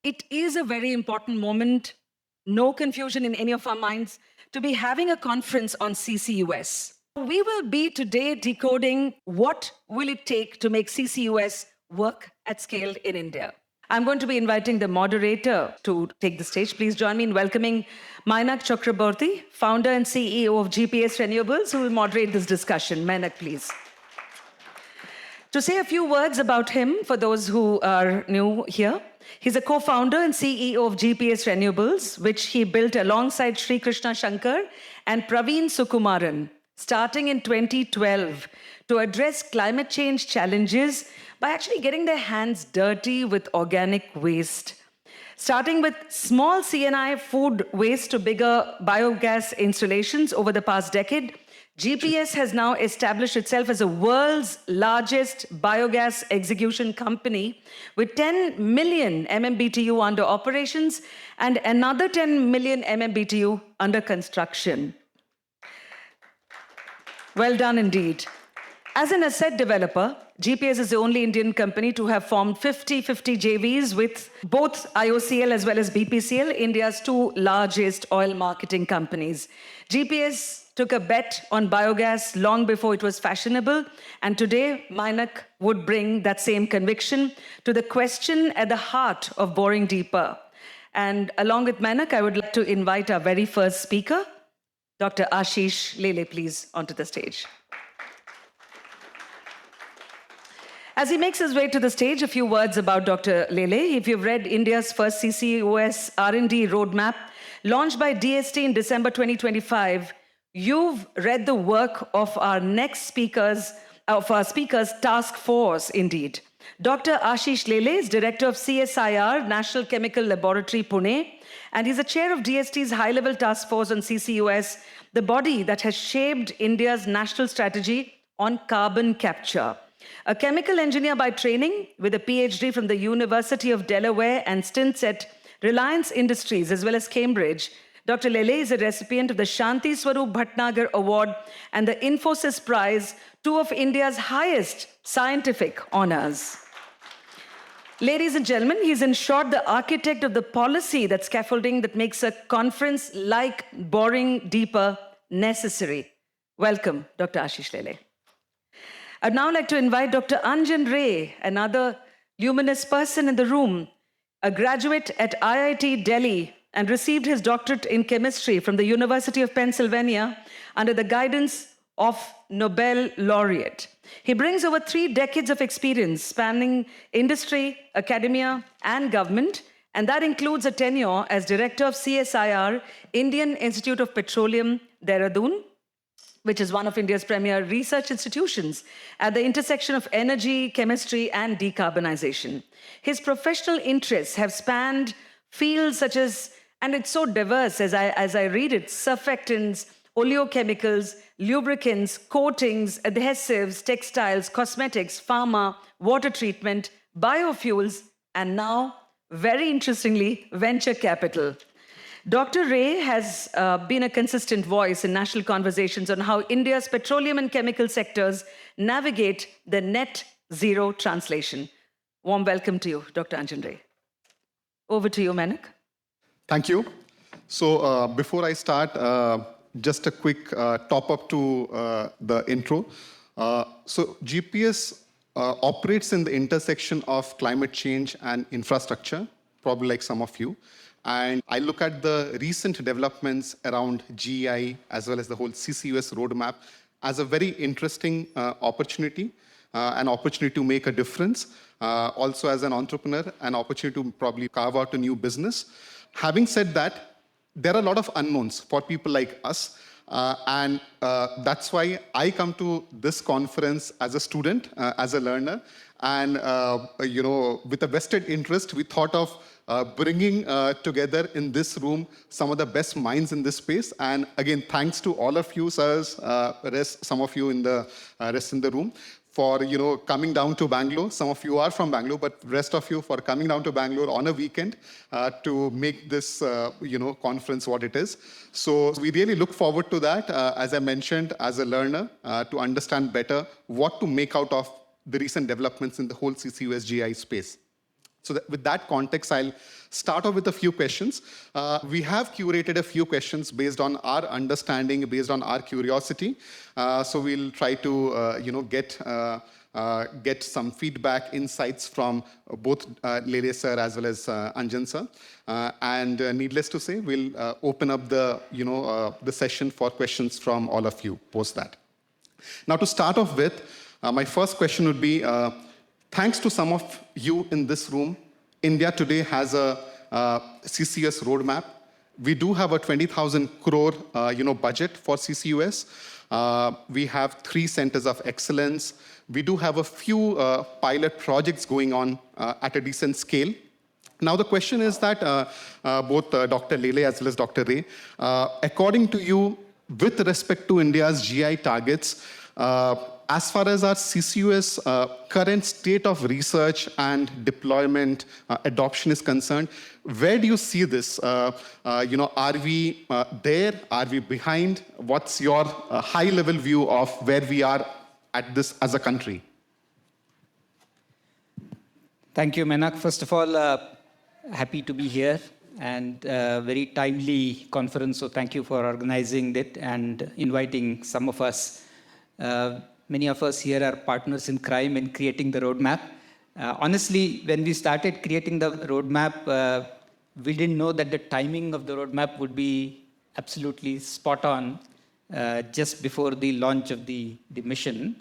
It is a very important moment, no confusion in any of our minds, to be having a conference on CCUS. We will be today decoding what will it take to make CCUS work at scale in India. I'm going to be inviting the moderator to take the stage. Please join me in welcoming Mainak Chakraborty, founder and CEO of GPS Renewables, who will moderate this discussion. Mainak, please. To say a few words about him, for those who are new here, he's a co-founder and CEO of GPS Renewables, which he built alongside Sri Krishna Shankar and Praveen Sukumaran, starting in 2012, to address climate change challenges by actually getting their hands dirty with organic waste. Starting with small CNI food waste to bigger biogas installations over the past decade, GPS has now established itself as the world's largest biogas execution company with 10 million MMBTU under operations and another 10 million MMBTU under construction. Well done indeed. As an asset developer, GPS is the only Indian company to have formed 50-50 JVs with both IOCL as well as BPCL, India's two largest oil marketing companies. GPS took a bet on biogas long before it was fashionable, and today Mainak would bring that same conviction to the question at the heart of boring deeper. And along with Mainak, I would like to invite our very first speaker, Dr. Ashish Lele, please, onto the stage. As he makes his way to the stage, a few words about Dr. Lele. If you've read India's first CCUS R&D roadmap, launched by DST in December 2025, you've read the work of our speaker's task force, indeed. Dr. Ashish Lele is Director of CSIR, National Chemical Laboratory, Pune, and he's the chair of DST's high-level task force on CCUS, the body that has shaped India's national strategy on carbon capture. A chemical engineer by training with a PhD from the University of Delaware and stints at Reliance Industries as well as Cambridge, Dr. Lele is a recipient of the Shanti Swarup Bhatnagar Award and the Infosys Prize, two of India's highest scientific honors. Ladies and gentlemen, he's in short the architect of the policy, that scaffolding that makes a conference like Boring Deeper necessary. Welcome, Dr. Ashish Lele. I'd now like to invite Dr. Anjan Ray, another luminous person in the room, a graduate at IIT Delhi and received his doctorate in chemistry from the University of Pennsylvania under the guidance of Nobel laureate. He brings over 3 decades of experience spanning industry, academia, and government, and that includes a tenure as director of CSIR, Indian Institute of Petroleum, Dehradun, which is one of India's premier research institutions at the intersection of energy, chemistry, and decarbonization. His professional interests have spanned fields such as, and it's so diverse as I read it, surfactants, oleochemicals, lubricants, coatings, adhesives, textiles, cosmetics, pharma, water treatment, biofuels, and now, very interestingly, venture capital. Dr. Ray has been a consistent voice in national conversations on how India's petroleum and chemical sectors navigate the net zero translation. Warm welcome to you, Dr. Anjan Ray. Over to you, Mainak. Thank you. So before I start, just a quick top-up to the intro. So GPS operates in the intersection of climate change and infrastructure, probably like some of you. And I look at the recent developments around GI as well as the whole CCUS roadmap as a very interesting opportunity, an opportunity to make a difference. Also as an entrepreneur, an opportunity to probably carve out a new business. Having said that, there are a lot of unknowns for people like us. And that's why I come to this conference as a student, as a learner. And, with a vested interest, we thought of bringing together in this room some of the best minds in this space. And again, thanks to all of you, sirs, some of you in the rest in the room, for coming down to Bangalore. Some of you are from Bangalore, but rest of you for coming down to Bangalore on a weekend to make this conference what it is. So we really look forward to that, as I mentioned, as a learner, to understand better what to make out of the recent developments in the whole CCUS GI space. So with that context, I'll start off with a few questions. We have curated a few questions based on our understanding, based on our curiosity. So we'll try to, get some feedback, insights from both Lele sir as well as Anjan sir. And needless to say, we'll open up the session for questions from all of you post that. Now, to start off with, my first question would be, thanks to some of you in this room, India today has a CCUS roadmap. We do have a 20,000 crore budget for CCUS. We have 3 centers of excellence. We do have a few pilot projects going on at a decent scale. Now, the question is that both Dr. Lele as well as Dr. Ray, according to you, with respect to India's GI targets, as far as our CCUS current state of research and deployment adoption is concerned, where do you see this? Are we there? Are we behind? What's your high-level view of where we are at this as a country? Thank you, Mainak. First of all, happy to be here and very timely conference. So thank you for organizing it and inviting some of us. Many of us here are partners in crime in creating the roadmap. Honestly, when we started creating the roadmap, we didn't know that the timing of the roadmap would be absolutely spot on just before the launch of the mission.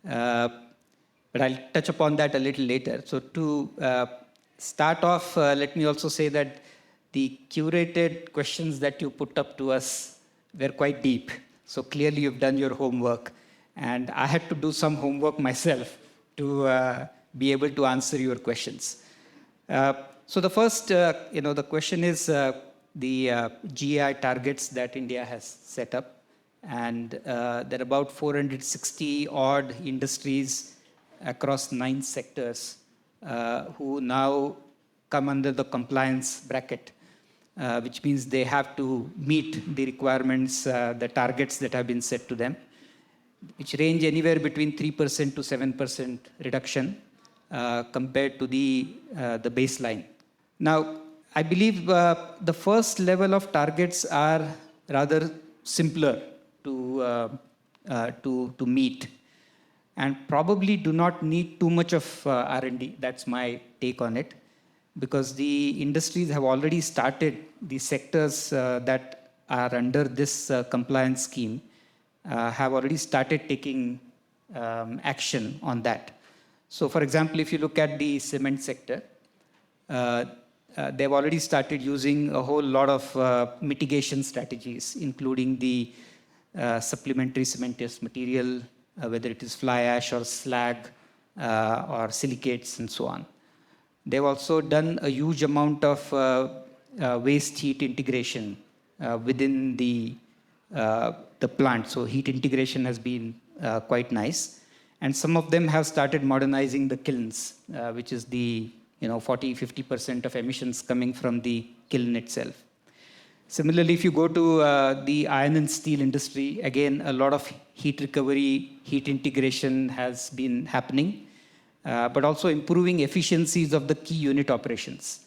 But I'll touch upon that a little later. So to start off, let me also say that the curated questions that you put up to us were quite deep. So clearly you've done your homework. And I had to do some homework myself to be able to answer your questions. So the first, the question is the GI targets that India has set up. And there are about 460 odd industries across 9 sectors who now come under the compliance bracket, which means they have to meet the requirements, the targets that have been set to them, which range anywhere between 3% to 7% reduction compared to the baseline. Now, I believe the first level of targets are rather simpler to meet and probably do not need too much of R&D. That's my take on it, because the industries have already started, the sectors that are under this compliance scheme have already started taking action on that. So, for example, if you look at the cement sector, they've already started using a whole lot of mitigation strategies, including the supplementary cementous material, whether it is fly ash or slag or silicates and so on. They've also done a huge amount of waste heat integration within the plant. So heat integration has been quite nice. And some of them have started modernizing the kilns, which is the 40-50% of emissions coming from the kiln itself. Similarly, if you go to the iron and steel industry, again, a lot of heat recovery, heat integration has been happening, but also improving efficiencies of the key unit operations.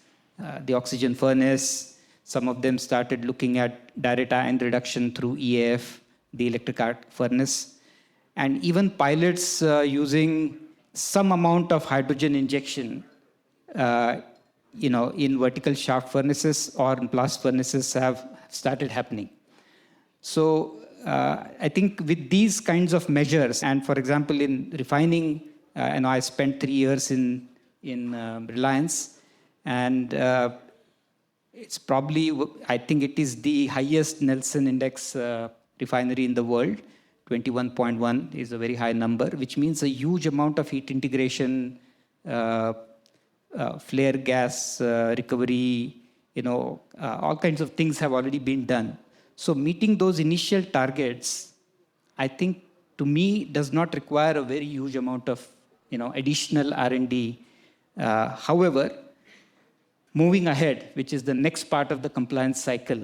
The oxygen furnace, some of them started looking at direct iron reduction through EAF, the electric arc furnace, and even pilots using some amount of hydrogen injection in vertical shaft furnaces or in blast furnaces have started happening. So I think with these kinds of measures, and for example, in refining, I spent 3 years in Reliance, and it's probably, I think it is the highest Nelson Index refinery in the world. 21.1 is a very high number, which means a huge amount of heat integration, flare gas recovery, all kinds of things have already been done. So meeting those initial targets, I think, to me, does not require a very huge amount of, additional R&D. However, moving ahead, which is the next part of the compliance cycle,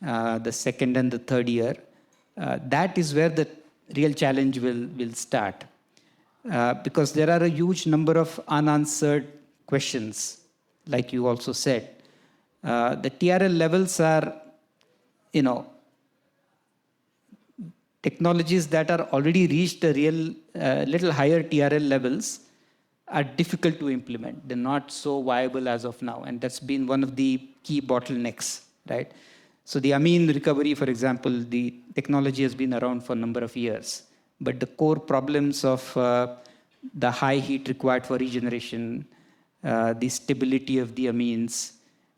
the second and the third year, that is where the real challenge will start. Because there are a huge number of unanswered questions like you also said. The TRL levels are, technologies that are already reached a real little higher TRL levels are difficult to implement. They're not so viable as of now. And that's been one of the key bottlenecks, right? So the amine recovery, for example, the technology has been around for a number of years. But the core problems of the high heat required for regeneration, the stability of the amines,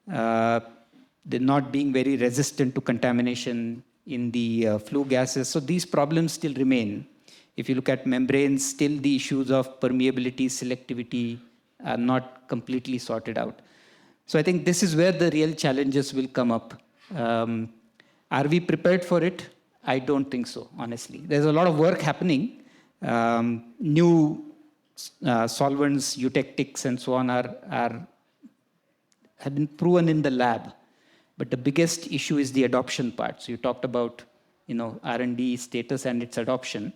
they're not being very resistant to contamination in the flue gases. So these problems still remain. If you look at membranes, still the issues of permeability, selectivity are not completely sorted out. So I think this is where the real challenges will come up. Are we prepared for it? I don't think so, honestly. There's a lot of work happening. New solvents, eutectics, and so on have been proven in the lab. But the biggest issue is the adoption part. So you talked about, R&D status and its adoption.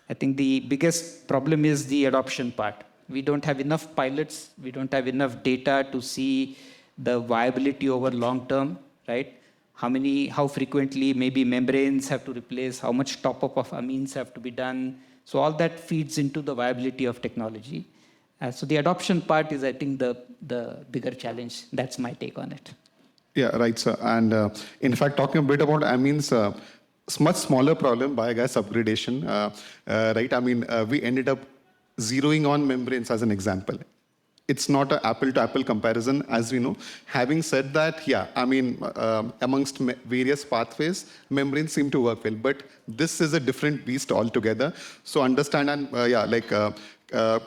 I think the biggest problem is the adoption part. We don't have enough pilots. We don't have enough data to see the viability over long term, right? How frequently maybe membranes have to replace, how much top-up of amines have to be done. So all that feeds into the viability of technology. So the adoption part is, I think, the bigger challenge. That's my take on it. Yeah, right, sir. And in fact, talking a bit about amines, much smaller problem, biogas upgradation, right? I mean, we ended up zeroing on membranes as an example. It's not an apple-to-apple comparison, as we know. Having said that, yeah, I mean, amongst various pathways, membranes seem to work well, but this is a different beast altogether. So understand and,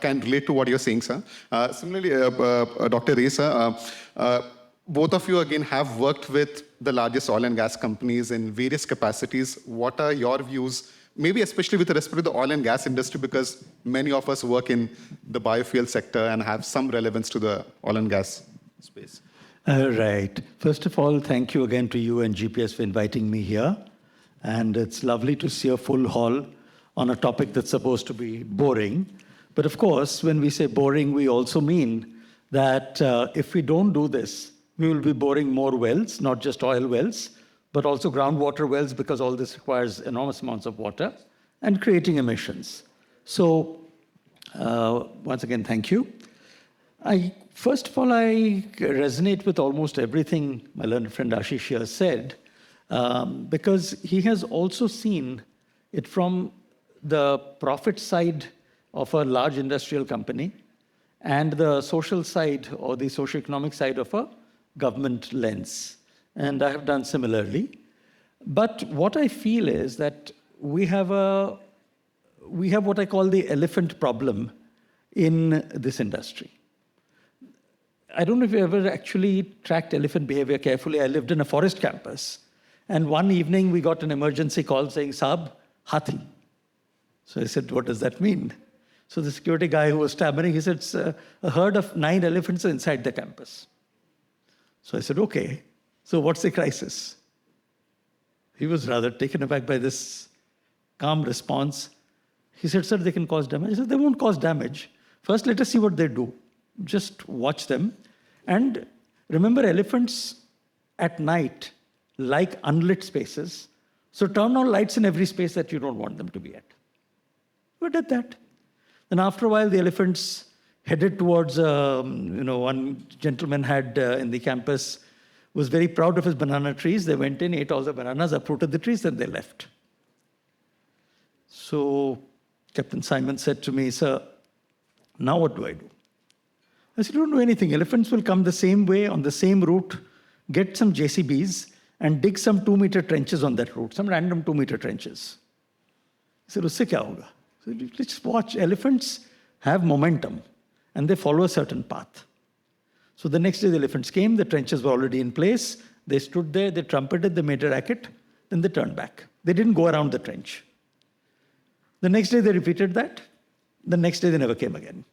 can relate to what you're saying, sir. Similarly, Dr. Ray, sir, both of you, again, have worked with the largest oil and gas companies in various capacities. What are your views, maybe especially with respect to the oil and gas industry, because many of us work in the biofuel sector and have some relevance to the oil and gas space? Right. First of all, thank you again to you and GPS for inviting me here. And it's lovely to see a full hall on a topic that's supposed to be boring. But of course, when we say boring, we also mean that if we don't do this, we will be boring more wells, not just oil wells, but also groundwater wells, because all this requires enormous amounts of water, and creating emissions. So once again, thank you. First of all, I resonate with almost everything my learned friend Ashish here said, because he has also seen it from the profit side of a large industrial company and the social side or the socioeconomic side of a government lens. And I have done similarly. But what I feel is that we have what I call the elephant problem in this industry. I don't know if you ever actually tracked elephant behavior carefully. I lived in a forest campus. And one evening we got an emergency call saying, Saab, hathi. So I said, what does that mean? So the security guy who was stammering, he said, it's a herd of 9 elephants inside the campus. So I said, okay, so what's the crisis? He was rather taken aback by this calm response. He said, sir, they can cause damage. I said, they won't cause damage. First, let us see what they do. Just watch them. And remember, elephants at night like unlit spaces. So turn on lights in every space that you don't want them to be at. We did that. Then after a while, the elephants headed towards, one gentleman had in the campus, was very proud of his banana trees. They went in, ate all the bananas, uprooted the trees, and they left. So Captain Simon said to me, sir, now what do I do? I said, don't do anything. Elephants will come the same way, on the same route, get some JCBs, and dig some 2-meter trenches on that route, some random 2-meter trenches. I said, usse kya hoga? So let's watch. Elephants have momentum, and they follow a certain path. So the next day, the elephants came. The trenches were already in place. They stood there. They trumpeted. They made a racket. Then they turned back. They didn't go around the trench. The next day, they repeated that. The next day, they never came again.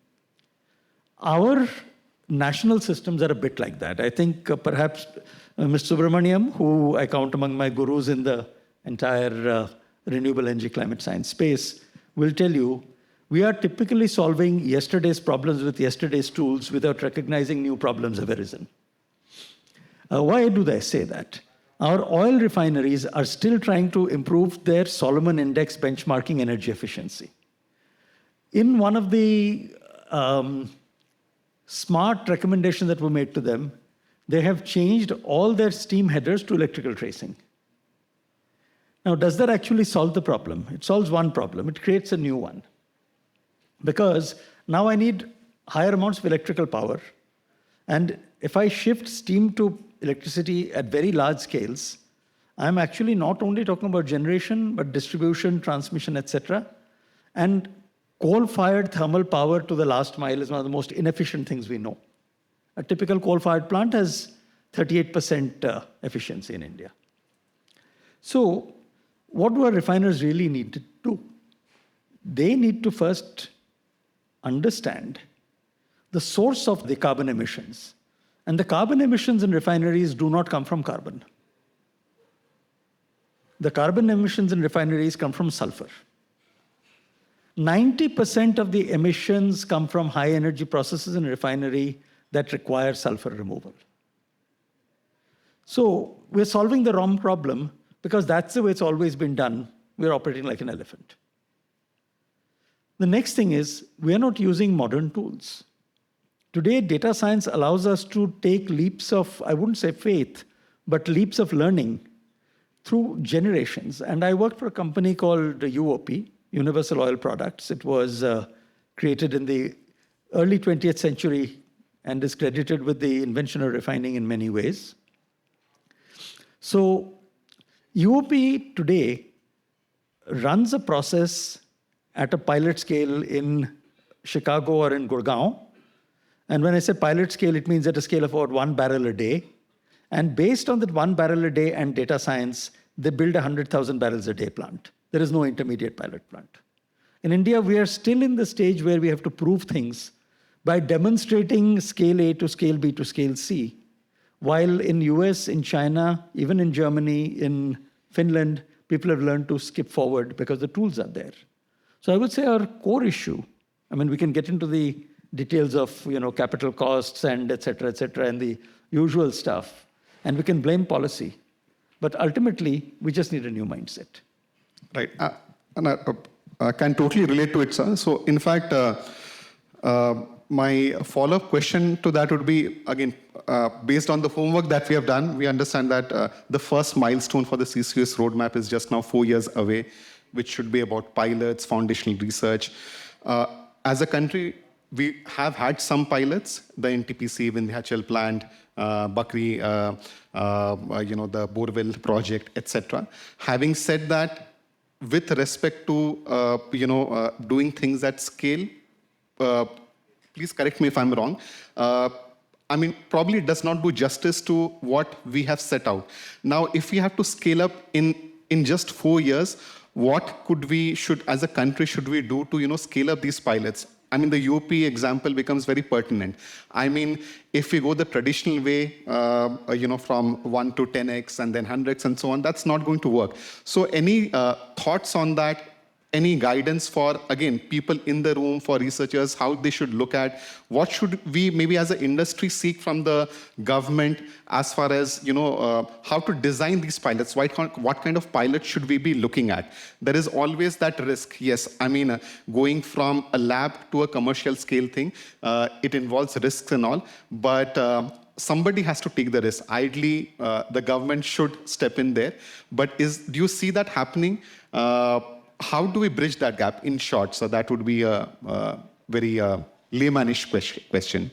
Our national systems are a bit like that. I think perhaps Mr. Subramaniam, who I count among my gurus in the entire renewable energy climate science space, will tell you we are typically solving yesterday's problems with yesterday's tools without recognizing new problems have arisen. Why do they say that? Our oil refineries are still trying to improve their Solomon Index benchmarking energy efficiency. In one of the smart recommendations that were made to them, they have changed all their steam headers to electrical tracing. Now, does that actually solve the problem? It solves one problem. It creates a new one. Because now I need higher amounts of electrical power. And if I shift steam to electricity at very large scales, I'm actually not only talking about generation, but distribution, transmission, etc. And coal-fired thermal power to the last mile is one of the most inefficient things we know. A typical coal-fired plant has 38% efficiency in India. So what do our refiners really need to do? They need to first understand the source of the carbon emissions. And the carbon emissions in refineries do not come from carbon. The carbon emissions in refineries come from sulfur. 90% of the emissions come from high energy processes in refinery that require sulfur removal. So we're solving the wrong problem because that's the way it's always been done. We're operating like an elephant. The next thing is we're not using modern tools. Today, data science allows us to take leaps of, I wouldn't say faith, but leaps of learning through generations. And I worked for a company called UOP, Universal Oil Products. It was created in the early 20th century and is credited with the invention of refining in many ways. So UOP today runs a process at a pilot scale in Chicago or in Gurgaon. And when I say pilot scale, it means at a scale of about 1 barrel a day. And based on that 1 barrel a day and data science, they build a 100,000 barrels a day plant. There is no intermediate pilot plant. In India, we are still in the stage where we have to prove things by demonstrating scale A to scale B to scale C. While in US, in China, even in Germany, in Finland, people have learned to skip forward because the tools are there. So I would say our core issue, I mean, we can get into the details of capital costs and et cetera, and the usual stuff. And we can blame policy. But ultimately, we just need a new mindset. Right. And I can totally relate to it, sir. So in fact, my follow-up question to that would be, again, based on the homework that we have done, we understand that the first milestone for the CCUS roadmap is just now 4 years away, which should be about pilots, foundational research. As a country, we have had some pilots, the NTPC, Vindhyachal plant, Bakri, the Borewell project, etc. Having said that, with respect to doing things at scale, please correct me if I'm wrong. I mean, probably it does not do justice to what we have set out. Now, if we have to scale up in just 4 years, what as a country, should we do to scale up these pilots? I mean, the UP example becomes very pertinent. I mean, if we go the traditional way, from 1 to 10x and then 100x and so on, that's not going to work. So any thoughts on that? Any guidance for, again, people in the room, for researchers, how they should look at, what should we maybe as an industry seek from the government as far as, how to design these pilots? What kind of pilots should we be looking at? There is always that risk. Yes, I mean, going from a lab to a commercial scale thing, it involves risks and all, but somebody has to take the risk. Ideally, the government should step in there. But do you see that happening? How do we bridge that gap, in short? So that would be a very laymanish question.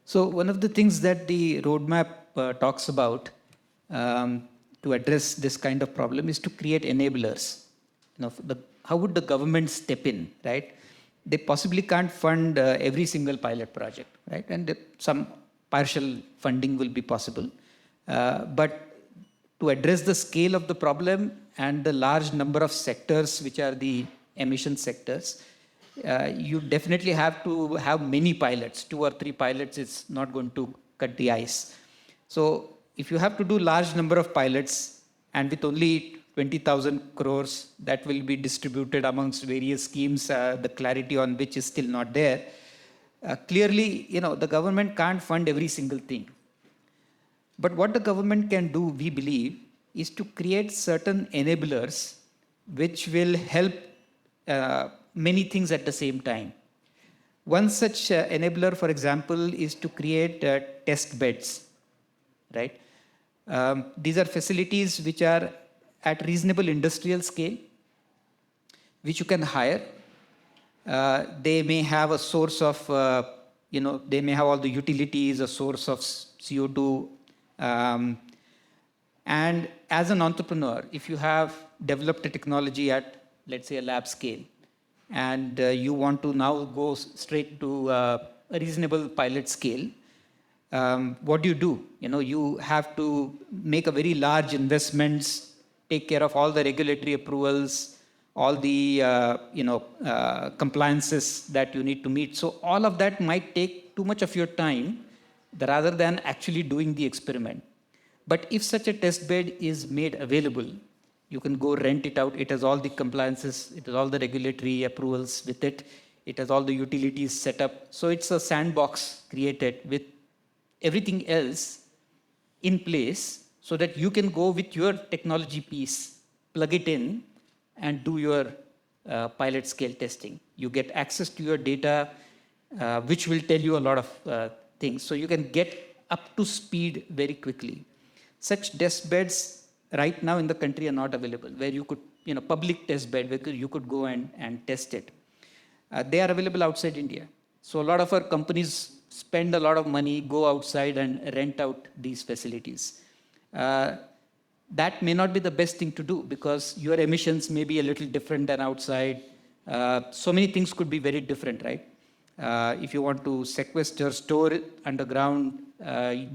So one of the things that the roadmap talks about to address this kind of problem is to create enablers. How would the government step in, right? They possibly can't fund every single pilot project, right? And some partial funding will be possible. But to address the scale of the problem and the large number of sectors which are the emission sectors, you definitely have to have many pilots. 2 or 3 pilots is not going to cut the ice. So if you have to do large number of pilots and with only 20,000 crores that will be distributed amongst various schemes, the clarity on which is still not there. Clearly, the government can't fund every single thing. But what the government can do, we believe, is to create certain enablers which will help many things at the same time. One such enabler, for example, is to create test beds, right? These are facilities which are at reasonable industrial scale, which you can hire. They may have a source of, they may have all the utilities, a source of CO2. And as an entrepreneur, if you have developed a technology at, let's say, a lab scale, and you want to now go straight to a reasonable pilot scale, what do? You have to make a very large investments, take care of all the regulatory approvals, all the compliances that you need to meet. So all of that might take too much of your time rather than actually doing the experiment. But if such a test bed is made available, you can go rent it out. It has all the compliances, it has all the regulatory approvals with it, it has all the utilities set up. So it's a sandbox created with everything else in place so that you can go with your technology piece, plug it in, and do your pilot scale testing. You get access to your data, which will tell you a lot of things. So you can get up to speed very quickly. Such test beds right now in the country are not available, where you could, public test bed, where you could go and test it. They are available outside India. So a lot of our companies spend a lot of money, go outside and rent out these facilities. That may not be the best thing to do because your emissions may be a little different than outside. So many things could be very different, right? If you want to sequester, store it underground,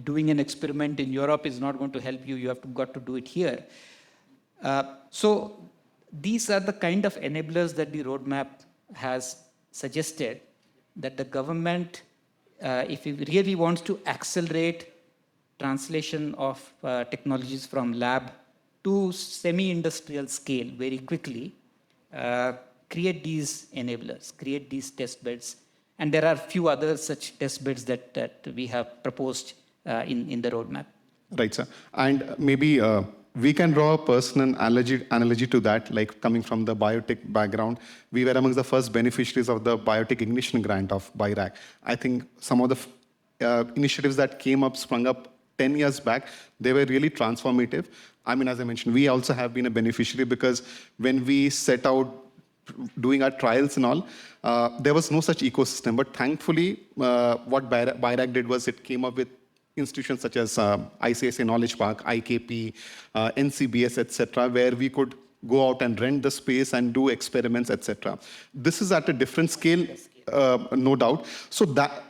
doing an experiment in Europe is not going to help you. You have got to do it here. So these are the kind of enablers that the roadmap has suggested that the government, if it really wants to accelerate translation of technologies from lab to semi-industrial scale very quickly, create these enablers, create these test beds. And there are a few other such test beds that we have proposed in the roadmap. Right, sir. And maybe we can draw a personal analogy to that, like coming from the biotech background. We were amongst the first beneficiaries of the Biotech Ignition Grant of BIRAC. I think some of the initiatives that sprung up 10 years back, they were really transformative. I mean, as I mentioned, we also have been a beneficiary because when we set out doing our trials and all, there was no such ecosystem. But thankfully, what BIRAC did was it came up with institutions such as ICSA Knowledge Park, IKP, NCBS, etc., where we could go out and rent the space and do experiments, etc. This is at a different scale, no doubt. So that,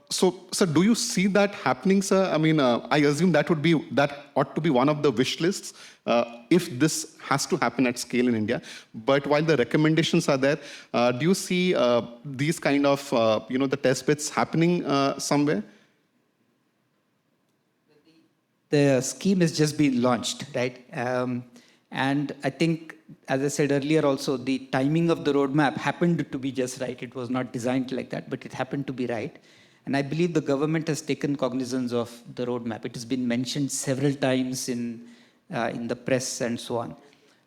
so do you see that happening, sir? I mean, I assume that ought to be one of the wish lists if this has to happen at scale in India. But while the recommendations are there, do you see these kind of, the test beds happening somewhere? The scheme has just been launched, right? And I think, as I said earlier also, the timing of the roadmap happened to be just right. It was not designed like that, but it happened to be right. And I believe the government has taken cognizance of the roadmap. It has been mentioned several times in the press and so on.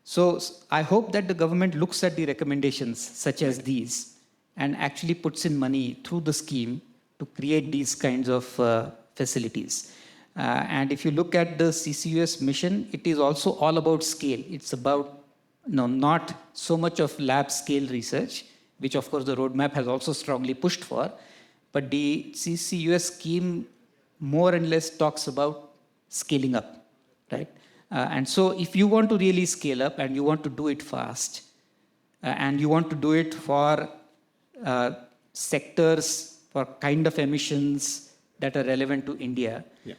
So I hope that the government looks at the recommendations such as these and actually puts in money through the scheme to create these kinds of facilities. And if you look at the CCUS mission, it is also all about scale. It's about not so much of lab scale research, which of course the roadmap has also strongly pushed for, but the CCUS scheme more and less talks about scaling up, right? And so if you want to really scale up and you want to do it fast, and you want to do it for sectors, for kind of emissions that are relevant to India, yeah,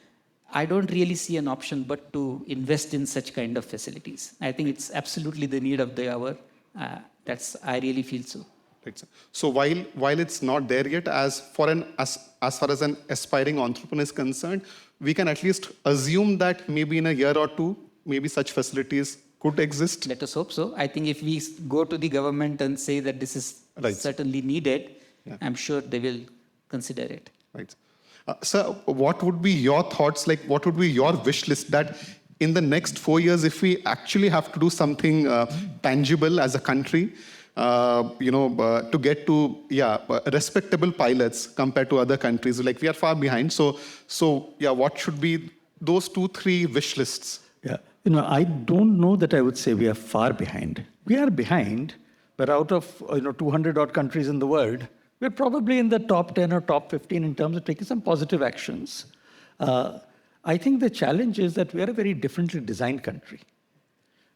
I don't really see an option but to invest in such kind of facilities. I think it's absolutely the need of the hour. I really feel so. Right, sir. So while it's not there yet, as far as an aspiring entrepreneur is concerned, we can at least assume that maybe in a year or two, maybe such facilities could exist? Let us hope so. I think if we go to the government and say that this is Right. certainly needed, I'm sure they will consider it. Right. Sir, what would be your thoughts, like what would be your wish list that in the next 4 years, if we actually have to do something tangible as a country, to get to, respectable pilots compared to other countries, like we are far behind. So what should be those 2-3 wish lists? Yeah, I don't know that I would say we are far behind. We are behind, but out of 200 odd countries in the world, we're probably in the top 10 or top 15 in terms of taking some positive actions. I think the challenge is that we are a very differently designed country.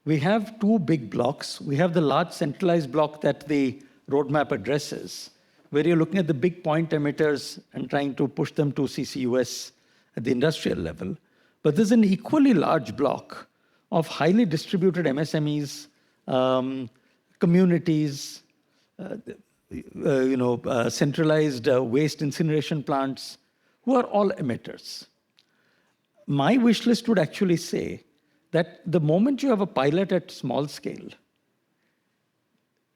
We have 2 big blocks. We have the large centralized block that the roadmap addresses, where you're looking at the big point emitters and trying to push them to CCUS at the industrial level. But there's an equally large block of highly distributed MSMEs, communities, centralized waste incineration plants, who are all emitters. My wish list would actually say that the moment you have a pilot at small scale,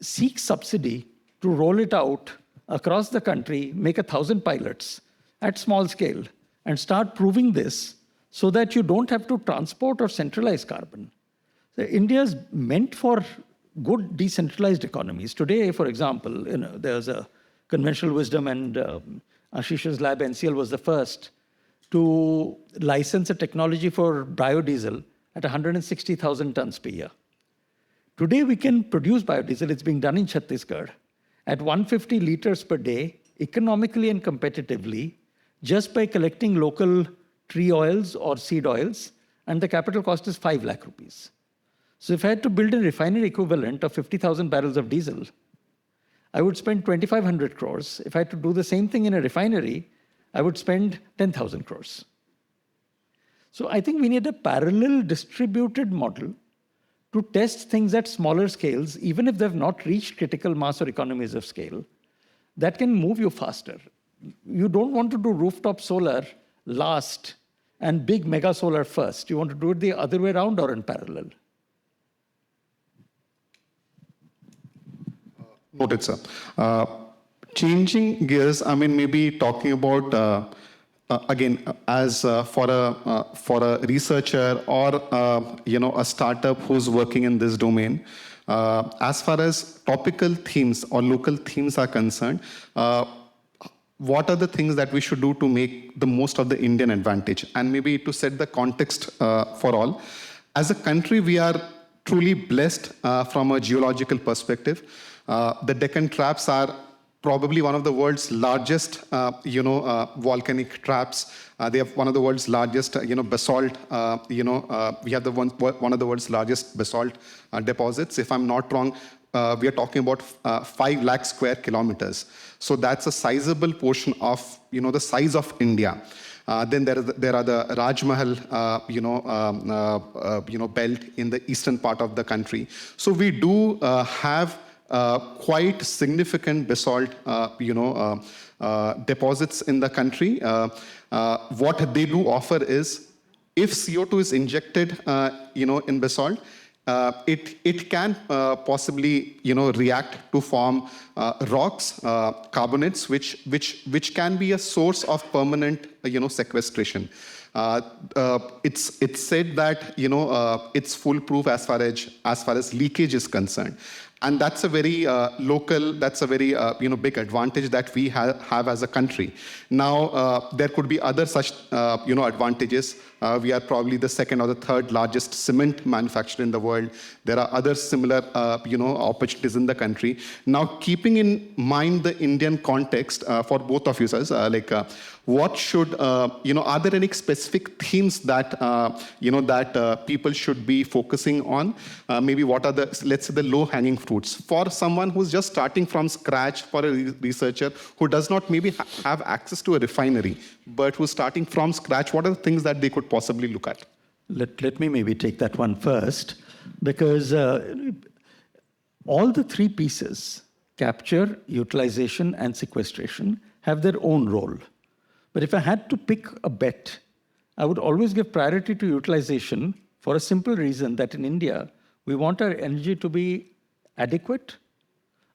seek subsidy to roll it out across the country, make 1,000 pilots at small scale, and start proving this so that you don't have to transport or centralize carbon. So India is meant for good decentralized economies. Today, for example, there's a conventional wisdom, and Ashish's lab, NCL, was the first to license a technology for biodiesel at 160,000 tons per year. Today, we can produce biodiesel, it's being done in Chhattisgarh, at 150 liters per day, economically and competitively, just by collecting local tree oils or seed oils, and the capital cost is 5 lakh rupees. So if I had to build a refinery equivalent of 50,000 barrels of diesel, I would spend 2,500 crores. If I had to do the same thing in a refinery, I would spend 10,000 crores. So I think we need a parallel distributed model to test things at smaller scales, even if they've not reached critical mass or economies of scale, that can move you faster. You don't want to do rooftop solar last and big mega solar first. You want to do it the other way around or in parallel. Noted, sir. Changing gears, maybe talking about, again, as for a researcher or, a startup who's working in this domain, as far as topical themes or local themes are concerned, what are the things that we should do to make the most of the Indian advantage? And maybe to set the context for all. As a country, we are truly blessed from a geological perspective. The Deccan Traps are probably one of the world's largest, volcanic traps. They have one of the world's largest, basalt. We have one of the world's largest basalt deposits. If I'm not wrong, we are talking about 5 lakh square kilometers. So that's a sizable portion of, the size of India. Then there are the Raj Mahal, belt in the eastern part of the country. So we do have quite significant basalt, deposits in the country. What they do offer is, if CO2 is injected, in basalt, it can possibly, react to form rocks, carbonates, which can be a source of permanent, sequestration. It's said that, it's foolproof as far as leakage is concerned. And that's a very big advantage that we have as a country. Now, there could be other such, advantages. We are probably the second or the third largest cement manufacturer in the world. There are other similar, opportunities in the country. Now, keeping in mind the Indian context for both of you, sirs, what should, are there any specific themes that, that people should be focusing on? Maybe what are the, let's say, the low-hanging fruits for someone who's just starting from scratch, for a researcher who does not maybe have access to a refinery, but who's starting from scratch? What are the things that they could possibly look at? Let me maybe take that one first, because all the 3 pieces, capture, utilization, and sequestration, have their own role. But if I had to pick a bet, I would always give priority to utilization for a simple reason that in India, We want our energy to be adequate,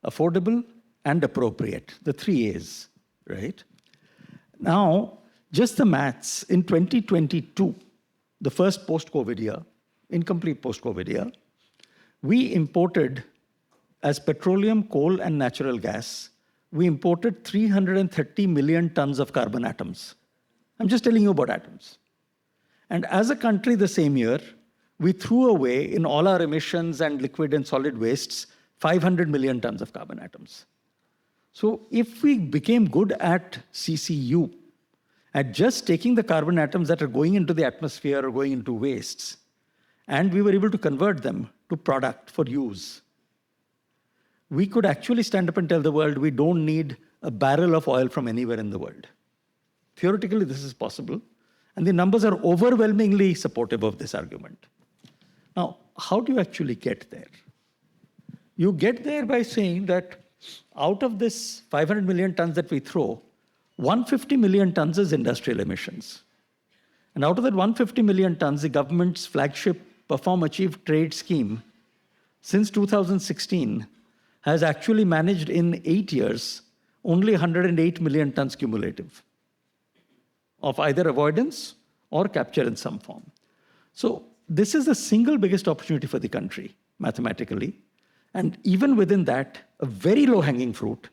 affordable, and appropriate. The 3 A's, right? Now, just the maths. In 2022, the first post-COVID year, incomplete post-COVID year, we imported, as petroleum, coal, and natural gas, we imported 330 million tons of carbon atoms. I'm just telling you about atoms. And as a country the same year, we threw away in all our emissions and liquid and solid wastes 500 million tons of carbon atoms. So if we became good at CCU, at just taking the carbon atoms that are going into the atmosphere or going into wastes, and we were able to convert them to product for use, we could actually stand up and tell the world we don't need a barrel of oil from anywhere in the world. Theoretically, this is possible, and the numbers are overwhelmingly supportive of this argument. Now, how do you actually get there? You get there by saying that out of this 500 million tons that we throw, 150 million tons is industrial emissions. And out of that 150 million tons, the government's flagship Perform Achieve Trade scheme, since 2016, has actually managed in 8 years only 108 million tons cumulative of either avoidance or capture in some form. So this is the single biggest opportunity for the country, mathematically. And even within that, a very low-hanging fruit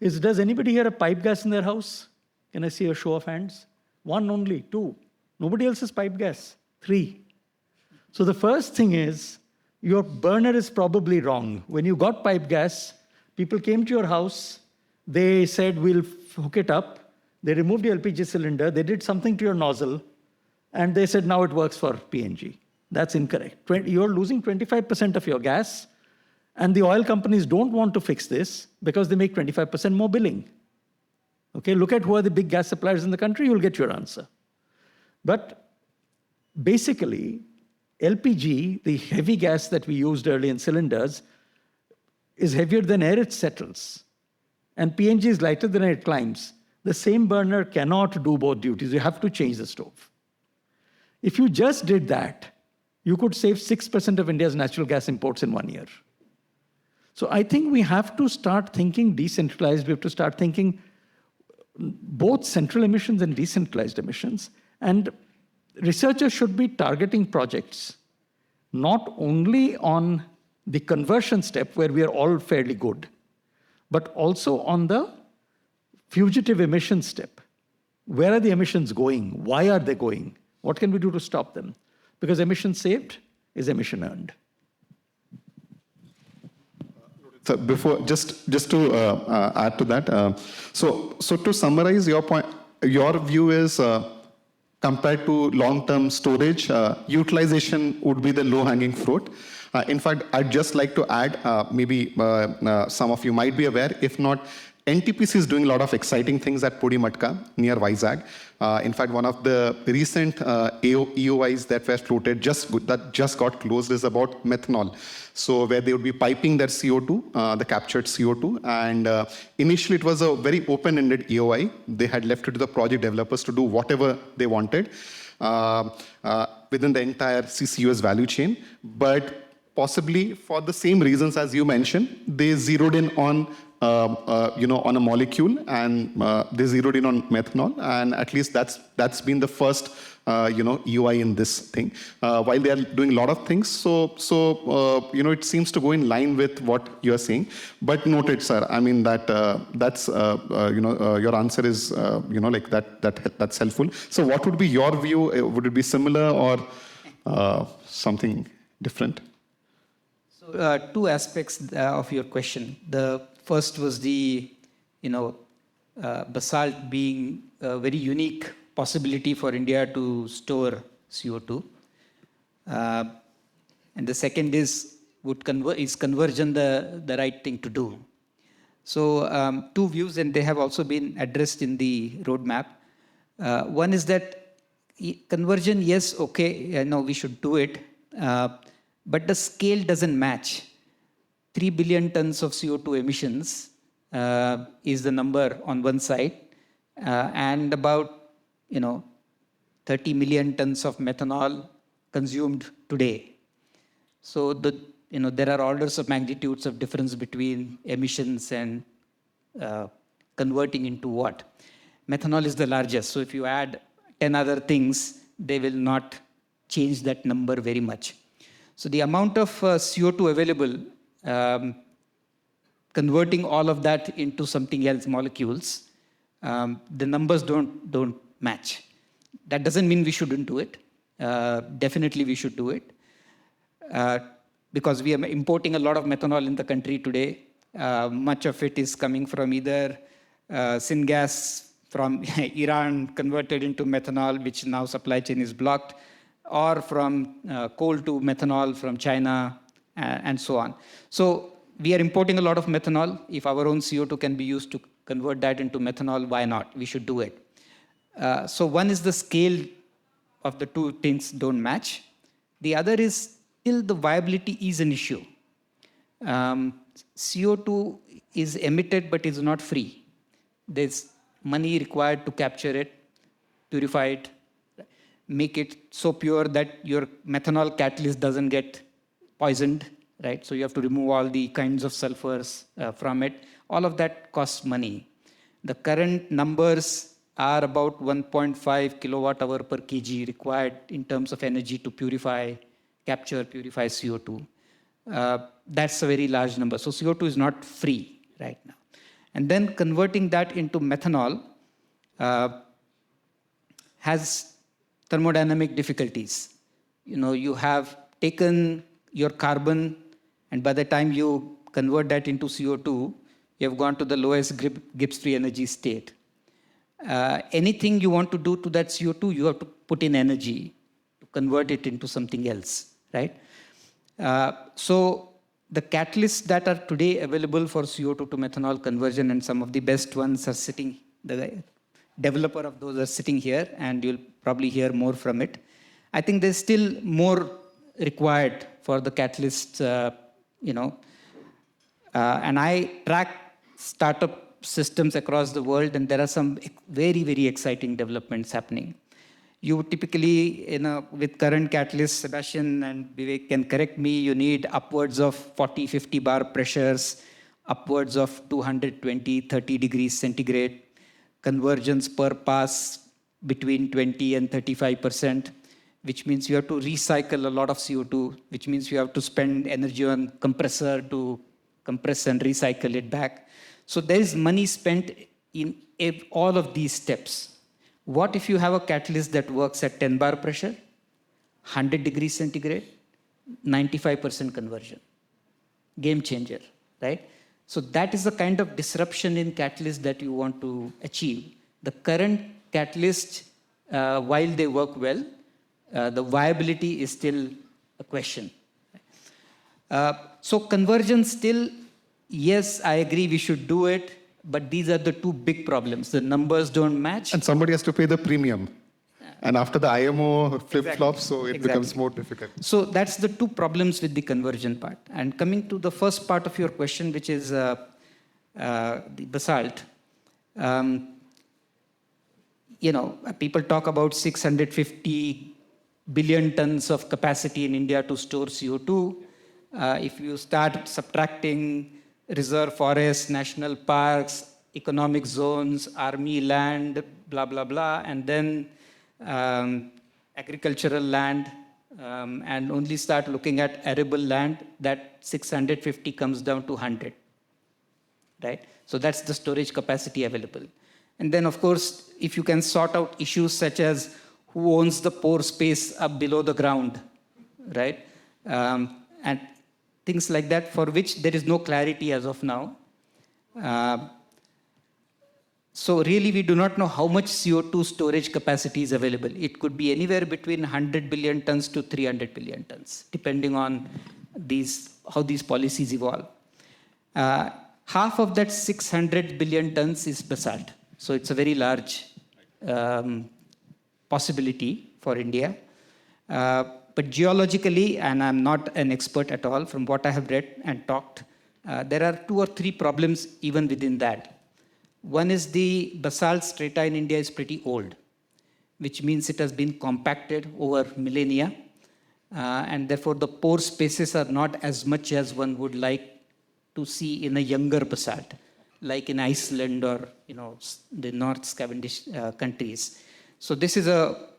is, does anybody here have pipe gas in their house? Can I see a show of hands? 1 only, 2. Nobody else has pipe gas, 3. So the first thing is, your burner is probably wrong. When you got pipe gas, people came to your house, they said, we'll hook it up. They removed the LPG cylinder, they did something to your nozzle, and they said, now it works for PNG. That's incorrect. You're losing 25% of your gas, and the oil companies don't want to fix this because they make 25% more billing. Okay, look at who are the big gas suppliers in the country, you'll get your answer. But basically, LPG, the heavy gas that we used early in cylinders, is heavier than air it settles. And PNG is lighter than air it climbs. The same burner cannot do both duties. You have to change the stove. If you just did that, you could save 6% of India's natural gas imports in 1 year. So I think we have to start thinking decentralized. We have to start thinking both central emissions and decentralized emissions. And researchers should be targeting projects not only on the conversion step, where we are all fairly good, but also on the fugitive emission step. Where are the emissions going? Why are they going? What can we do to stop them? Because emission saved is emission earned. So before, just to add to that, so to summarize your point, your view is compared to long-term storage, utilization would be the low-hanging fruit. In fact, I'd just like to add, maybe some of you might be aware, if not, NTPC is doing a lot of exciting things at Pudimatka near Vizag. In fact, one of the recent EOIs that were floated that just got closed is about methanol. So where they would be piping that CO2, the captured CO2, and initially it was a very open-ended EOI. They had left it to the project developers to do whatever they wanted within the entire CCUS value chain. But possibly for the same reasons as you mentioned, they zeroed in on on a molecule, and they zeroed in on methanol, and at least that's been the first EOI in this thing. While they are doing a lot of things, so it seems to go in line with what you are saying. But noted, sir. I mean that's your answer is like that's helpful. So what would be your view? Would it be similar or something different? So 2 aspects of your question. The first was the, basalt being a very unique possibility for India to store CO2. And the second is, is conversion the right thing to do? So 2 views, and they have also been addressed in the roadmap. One is that conversion, yes, okay, we should do it, but the scale doesn't match. 3 billion tons of CO2 emissions is the number on one side, and about 30 million tons of methanol consumed today. So the there are orders of magnitudes of difference between emissions and converting into what. Methanol is the largest. So if you add 10 other things, they will not change that number very much. So the amount of CO2 available, converting all of that into something else, molecules, the numbers don't match. That doesn't mean we shouldn't do it. Definitely we should do it. Because we are importing a lot of methanol in the country today. Much of it is coming from either syngas from Iran converted into methanol, which now supply chain is blocked, or from coal to methanol from China, and so on. So we are importing a lot of methanol. If our own CO2 can be used to convert that into methanol, why not? We should do it. So one is the scale of the two things don't match. The other is still the viability is an issue. CO2 is emitted but is not free. There's money required to capture it, purify it, make it so pure that your methanol catalyst doesn't get poisoned, right? So you have to remove all the kinds of sulfurs from it. All of that costs money. The current numbers are about 1.5 kilowatt hour per kg required in terms of energy to purify CO2. That's a very large number. So CO2 is not free right now. And then converting that into methanol has thermodynamic difficulties. You have taken your carbon, and by the time you convert that into CO2, you have gone to the lowest Gibbs free energy state. Anything you want to do to that CO2, you have to put in energy to convert it into something else, right? So the catalysts that are today available for CO2 to methanol conversion, and some of the best ones are sitting, the developer of those are sitting here, and you'll probably hear more from it. I think there's still more required for the catalyst, and I track startup systems across the world, and there are some very, very exciting developments happening. You typically, with current catalysts, Sebastian and Vivek can correct me, you need upwards of 40, 50 bar pressures, upwards of 220, 30 degrees centigrade, conversions per pass between 20 and 35%, which means you have to recycle a lot of CO2, which means you have to spend energy on compressor to compress and recycle it back. So there is money spent in all of these steps. What if you have a catalyst that works at 10 bar pressure, 100 degrees centigrade, 95% conversion? Game changer, right? So that is the kind of disruption in catalyst that you want to achieve. The current catalyst, while they work well, the viability is still a question. So conversion still, yes, I agree we should do it, but these are the two big problems. The numbers don't match. And somebody has to pay the premium. And after the IMO flip-flops, so it becomes more difficult. So that's the two problems with the conversion part. And coming to the first part of your question, which is the basalt. People talk about 650 billion tons of capacity in India to store CO2. If you start subtracting reserve forests, national parks, economic zones, army land, blah, blah, blah, and then agricultural land, and only start looking at arable land, that 650 comes down to 100, right? So that's the storage capacity available. And then, of course, if you can sort out issues such as who owns the pore space up below the ground, right? And things like that, for which there is no clarity as of now. So really, we do not know how much CO2 storage capacity is available. It could be anywhere between 100 billion tons to 300 billion tons, depending on how these policies evolve. Half of that 600 billion tons is basalt. So it's a very large possibility for India. But geologically, and I'm not an expert at all, from what I have read and talked, there are 2 or 3 problems even within that. One is the basalt strata in India is pretty old, which means it has been compacted over millennia. and therefore the pore spaces are not as much as one would like to see in a younger basalt, like in Iceland or the North Cavendish countries. So this is a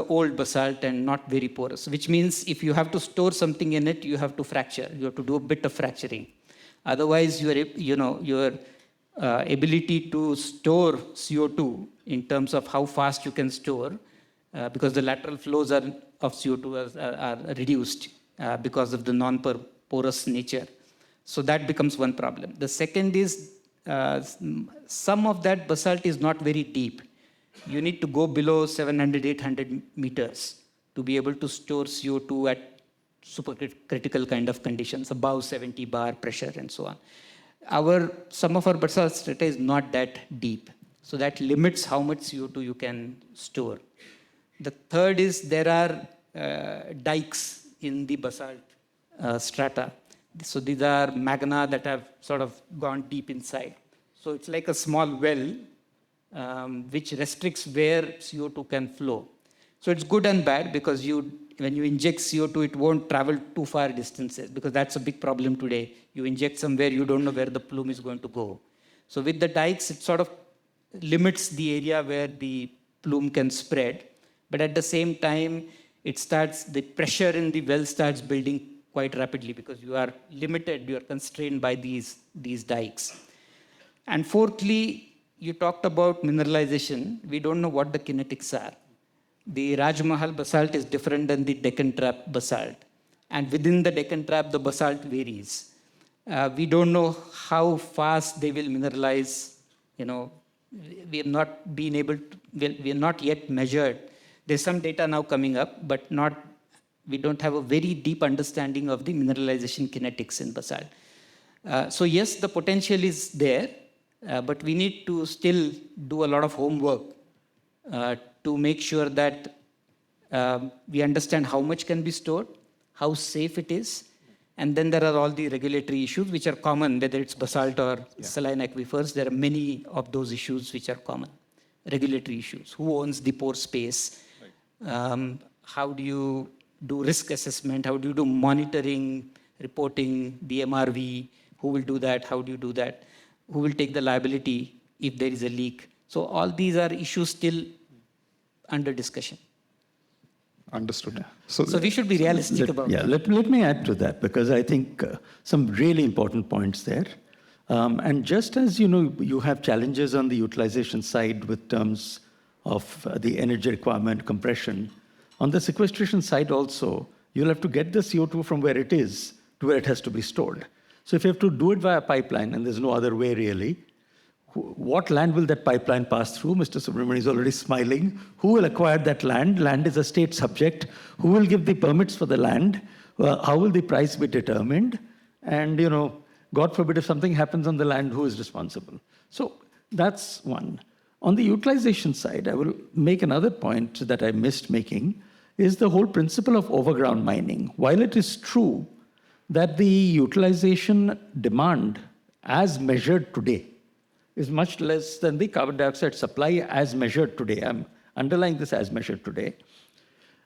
old basalt and not very porous, which means if you have to store something in it, you have to fracture. You have to do a bit of fracturing. Otherwise, your ability to store CO2 in terms of how fast you can store, because the lateral flows of CO2 are reduced because of the non-porous nature. So that becomes one problem. The second is some of that basalt is not very deep. You need to go below 700, 800 meters to be able to store CO2 at supercritical kind of conditions, above 70 bar pressure and so on. Some of our basalt strata is not that deep. So that limits how much CO2 you can store. The third is there are dikes in the basalt strata. So these are magna that have sort of gone deep inside. So it's like a small well which restricts where CO2 can flow. So it's good and bad because when you inject CO2, it won't travel too far distances, because that's a big problem today. You inject somewhere, you don't know where the plume is going to go. So with the dikes, it sort of limits the area where the plume can spread. But at the same time, the pressure in the well starts building quite rapidly because you are limited, you are constrained by these dikes. And fourthly, you talked about mineralization. We don't know what the kinetics are. The Raj Mahal basalt is different than the Deccan Trap basalt. And within the Deccan Trap, the basalt varies. We don't know how fast they will mineralize. We have not been able to, we are not yet measured. There's some data now coming up, but we don't have a very deep understanding of the mineralization kinetics in basalt. So yes, the potential is there, but we need to still do a lot of homework to make sure that we understand how much can be stored, how safe it is, and then there are all the regulatory issues which are common, whether it's basalt or saline aquifers. There are many of those issues which are common. Regulatory issues. Who owns the pore space? Right. How do you do risk assessment? How do you do monitoring, reporting, the MRV? Who will do that? How do you do that? Who will take the liability if there is a leak? So all these are issues still under discussion. Understood. So we should be realistic about that. Let me add to that, because I think some really important points there. And just as you have challenges on the utilization side with terms of the energy requirement, compression, on the sequestration side also, you'll have to get the CO2 from where it is to where it has to be stored. So if you have to do it via pipeline, and there's no other way really, what land will that pipeline pass through? Mr. Subramanian is already smiling. Who will acquire that land? Land is a state subject. Who will give the permits for the land? How will the price be determined? And, God forbid if something happens on the land, who is responsible? So that's one. On the utilization side, I will make another point that I missed making, is the whole principle of overground mining. While it is true that the utilization demand as measured today is much less than the carbon dioxide supply as measured today. I'm underlying this as measured today.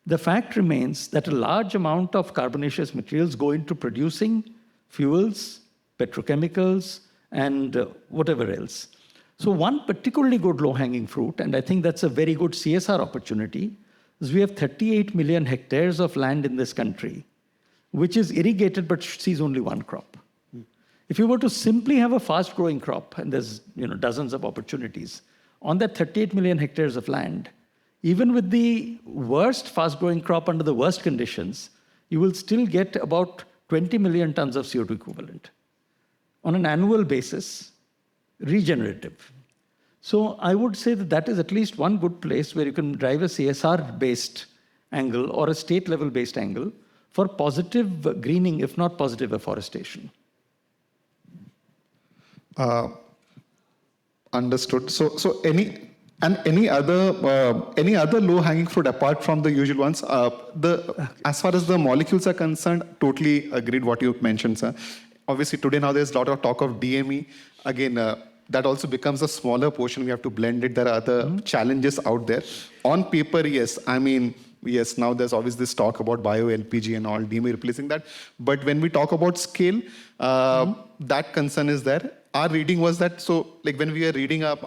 The fact remains that a large amount of carbonaceous materials go into producing fuels, petrochemicals, and whatever else. So one particularly good low-hanging fruit, and I think that's a very good CSR opportunity, is we have 38 million hectares of land in this country, which is irrigated but sees only one crop. If you were to simply have a fast-growing crop, and there's dozens of opportunities, on that 38 million hectares of land, even with the worst fast-growing crop under the worst conditions, you will still get about 20 million tons of CO2 equivalent on an annual basis, regenerative. So I would say that is at least one good place where you can drive a CSR-based angle or a state-level based angle for positive greening, if not positive afforestation. Understood. So any other low-hanging fruit apart from the usual ones? As far as the molecules are concerned, totally agreed what you mentioned, sir. Obviously, today now there's a lot of talk of DME. Again, that also becomes a smaller portion. We have to blend it. There are other challenges out there. On paper, yes. I mean, yes, now there's always this talk about bio-LPG and all, DME replacing that. But when we talk about scale, that concern is there. Our reading was that, so like when we were reading up,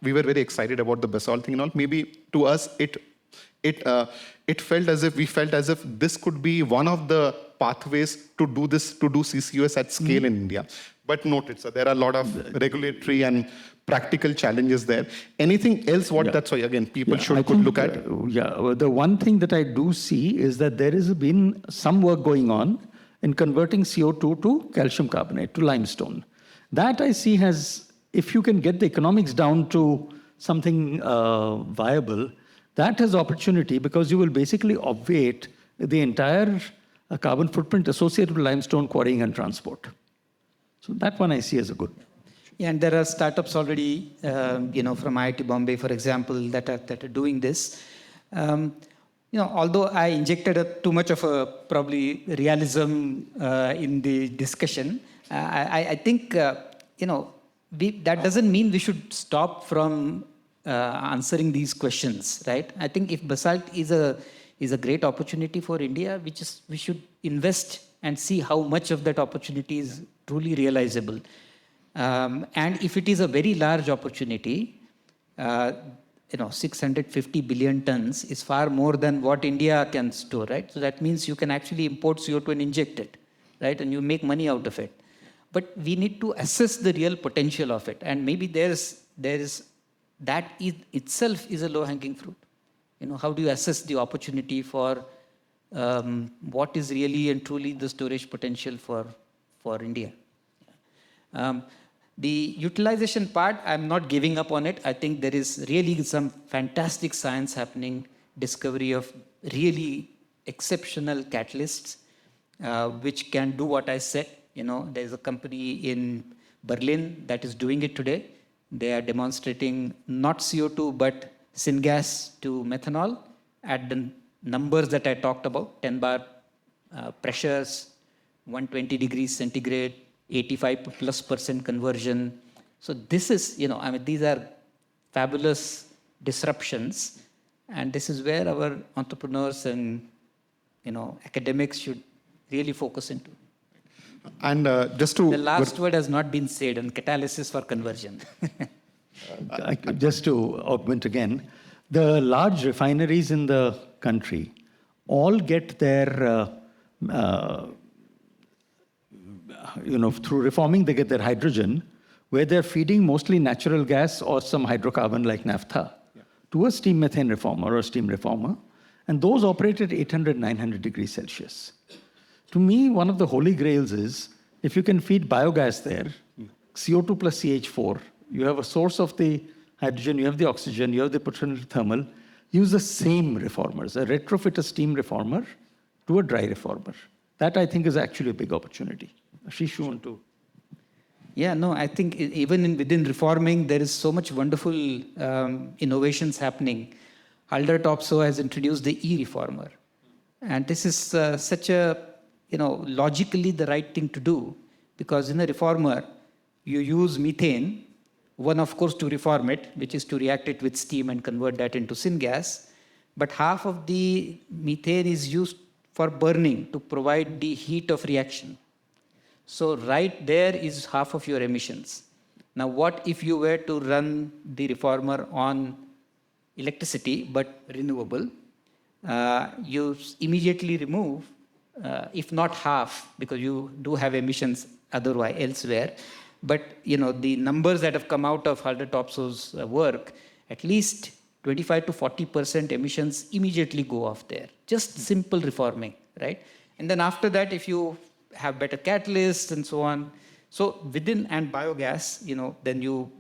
we were very excited about the basalt thing and all. Maybe to us, it felt as if, we felt as if this could be one of the pathways to do this, to do CCUS at scale in India. But noted, sir, there are a lot of regulatory and practical challenges there. Anything else that's why, again, people could look at? The one thing that I do see is that there has been some work going on in converting CO2 to calcium carbonate, to limestone. That I see has, if you can get the economics down to something viable, that has opportunity because you will basically obviate the entire carbon footprint associated with limestone quarrying and transport. So that one I see as a good. Yeah, and there are startups already, from IIT Bombay, for example, that are doing this. Although I injected too much of a probably realism in the discussion, I think that doesn't mean we should stop from answering these questions, right? I think if basalt is a great opportunity for India, we should invest and see how much of that opportunity is truly realizable. And if it is a very large opportunity, 650 billion tons is far more than what India can store, right? So that means you can actually import CO2 and inject it, right? And you make money out of it. But we need to assess the real potential of it. And maybe that itself is a low-hanging fruit. How do you assess the opportunity for what is really and truly the storage potential for India? The utilization part, I'm not giving up on it. I think there is really some fantastic science happening, discovery of really exceptional catalysts, which can do what I said. There's a company in Berlin that is doing it today. They are demonstrating not CO2, but syngas to methanol at the numbers that I talked about, 10 bar pressures, 120 degrees centigrade, 85+% conversion. So this is, these are fabulous disruptions. And this is where our entrepreneurs and, academics should really focus into. And the last word has not been said on catalysis for conversion. Just to augment again, the large refineries in the country all get their, through reforming, they get their hydrogen, where they're feeding mostly natural gas or some hydrocarbon like naphtha to a steam methane reformer or a steam reformer. And those operate at 800, 900 degrees Celsius. To me, one of the holy grails is, if you can feed biogas there, CO2 plus CH4, you have a source of the hydrogen, you have the oxygen, you have the potential thermal, use the same reformers, retrofit a steam reformer to a dry reformer. That, I think, is actually a big opportunity. Ashish, you want to? Yeah, no, I think even within reforming, there is so much wonderful innovations happening. Haldor Topsoe has introduced the e-reformer. And this is such a, logically the right thing to do, because in a reformer, you use methane, one, of course, to reform it, which is to react it with steam and convert that into syngas. But half of the methane is used for burning to provide the heat of reaction. So right there is half of your emissions. Now, what if you were to run the reformer on electricity, but renewable? You immediately remove, if not half, because you do have emissions otherwise elsewhere. But the numbers that have come out of Haldor Topsoe's work, at least 25 to 40% emissions immediately go off there. Just simple reforming, right? And then after that, if you have better catalysts and so on, so within and biogas, then you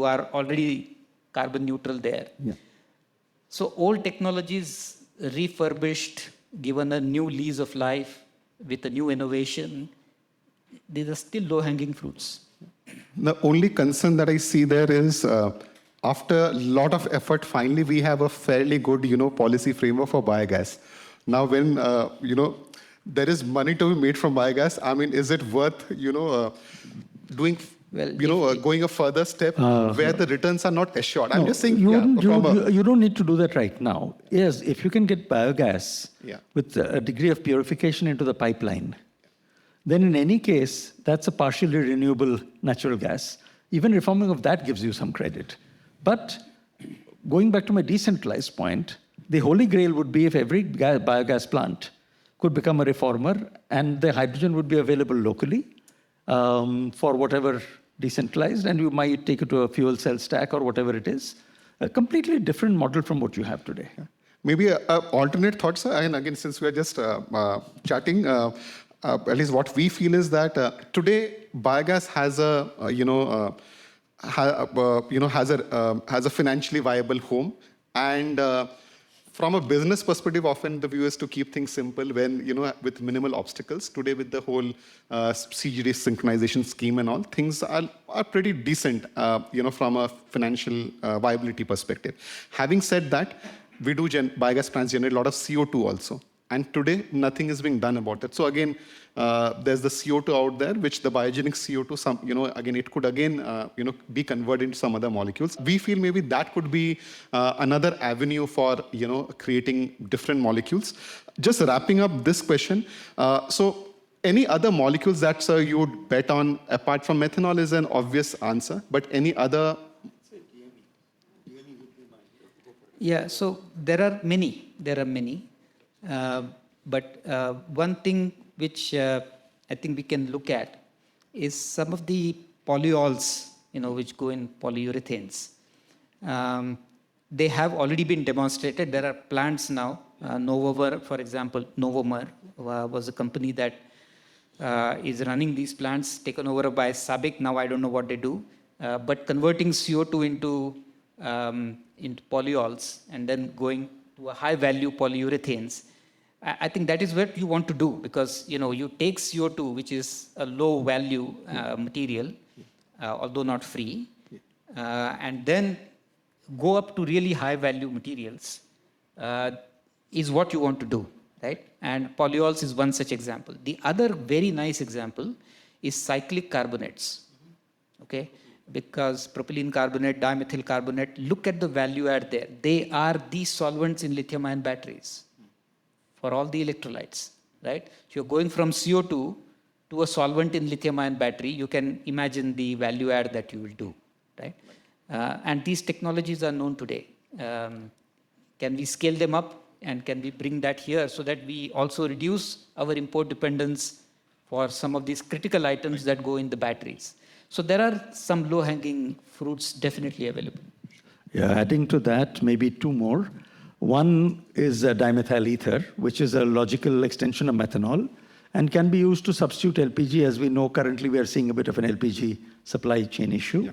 are already carbon neutral there. Yeah. So old technologies refurbished, given a new lease of life with a new innovation, these are still low-hanging fruits. The only concern that I see there is, after a lot of effort, finally we have a fairly good, policy framework for biogas. Now, when there is money to be made from biogas, is it worth, doing, Well, going a further step where the returns are not assured? I'm No, just saying, you don't need to do that right now. Yes, if you can get biogas Yeah. with a degree of purification into the pipeline, then in any case, that's a partially renewable natural gas. Even reforming of that gives you some credit. But going back to my decentralized point, the holy grail would be if every biogas plant could become a reformer and the hydrogen would be available locally for whatever decentralized, and you might take it to a fuel cell stack or whatever it is. A completely different model from what you have today. maybe a alternate thought, sir. And again, since we are just chatting, at least what we feel is that today biogas has a has a financially viable home, and from a business perspective, often the view is to keep things simple when, with minimal obstacles. Today, with the whole CGD synchronization scheme and all, things are pretty decent, from a financial viability perspective. Having said that, we do biogas plants generate a lot of CO2 also. And today, nothing is being done about it. So again, there's the CO2 out there, which the biogenic CO2, again, it could be converted into some other molecules. We feel maybe that could be another avenue for, creating different molecules. Just wrapping up this question. So any other molecules that, sir, you would bet on apart from methanol is an obvious answer, but any other? Yeah, so there are many. But one thing which I think we can look at is some of the polyols, which go in polyurethanes. They have already been demonstrated. There are plants now. Novomer, for example, Novomer was a company that is running these plants, taken over by SABIC. Now I don't know what they do, but converting CO2 into polyols and then going to a high-value polyurethanes. I think that is what you want to do, because you take CO2, which is a low-value material, although not free, and then go up to really high-value materials is what you want to do, right? And polyols is one such example. The other very nice example is cyclic carbonates, okay? Because propylene carbonate, dimethyl carbonate, look at the value add there. They are the solvents in lithium-ion batteries for all the electrolytes, right? So you're going from CO2 to a solvent in lithium-ion battery. You can imagine the value add that you will do, right? And these technologies are known today. Can we scale them up, and can we bring that here so that we also reduce our import dependence for some of these critical items that go in the batteries? So there are some low-hanging fruits definitely available. Yeah, adding to that, maybe two more. One is dimethyl ether, which is a logical extension of methanol and can be used to substitute LPG. As we know, currently we are seeing a bit of an LPG supply chain issue. Yeah.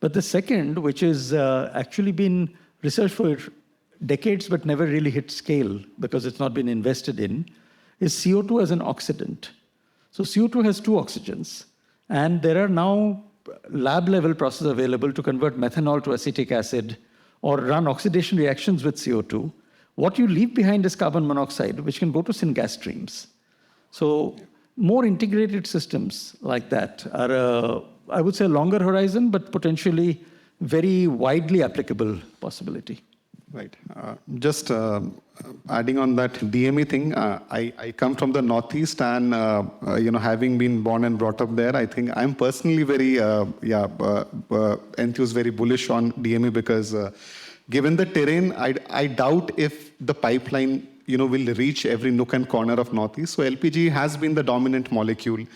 But the second, which is actually been researched for decades but never really hit scale because it's not been invested in, is CO2 as an oxidant. So CO2 has two oxygens. And there are now lab-level processes available to convert methanol to acetic acid or run oxidation reactions with CO2. What you leave behind is carbon monoxide, which can go to syngas streams. So more integrated systems like that are, I would say, a longer horizon, but potentially very widely applicable possibility. Right. Just adding on that DME thing, I come from the Northeast, and having been born and brought up there, I think I'm personally very enthused, very bullish on DME because given the terrain, I doubt if the pipeline will reach every nook and corner of Northeast. So LPG has been the dominant molecule.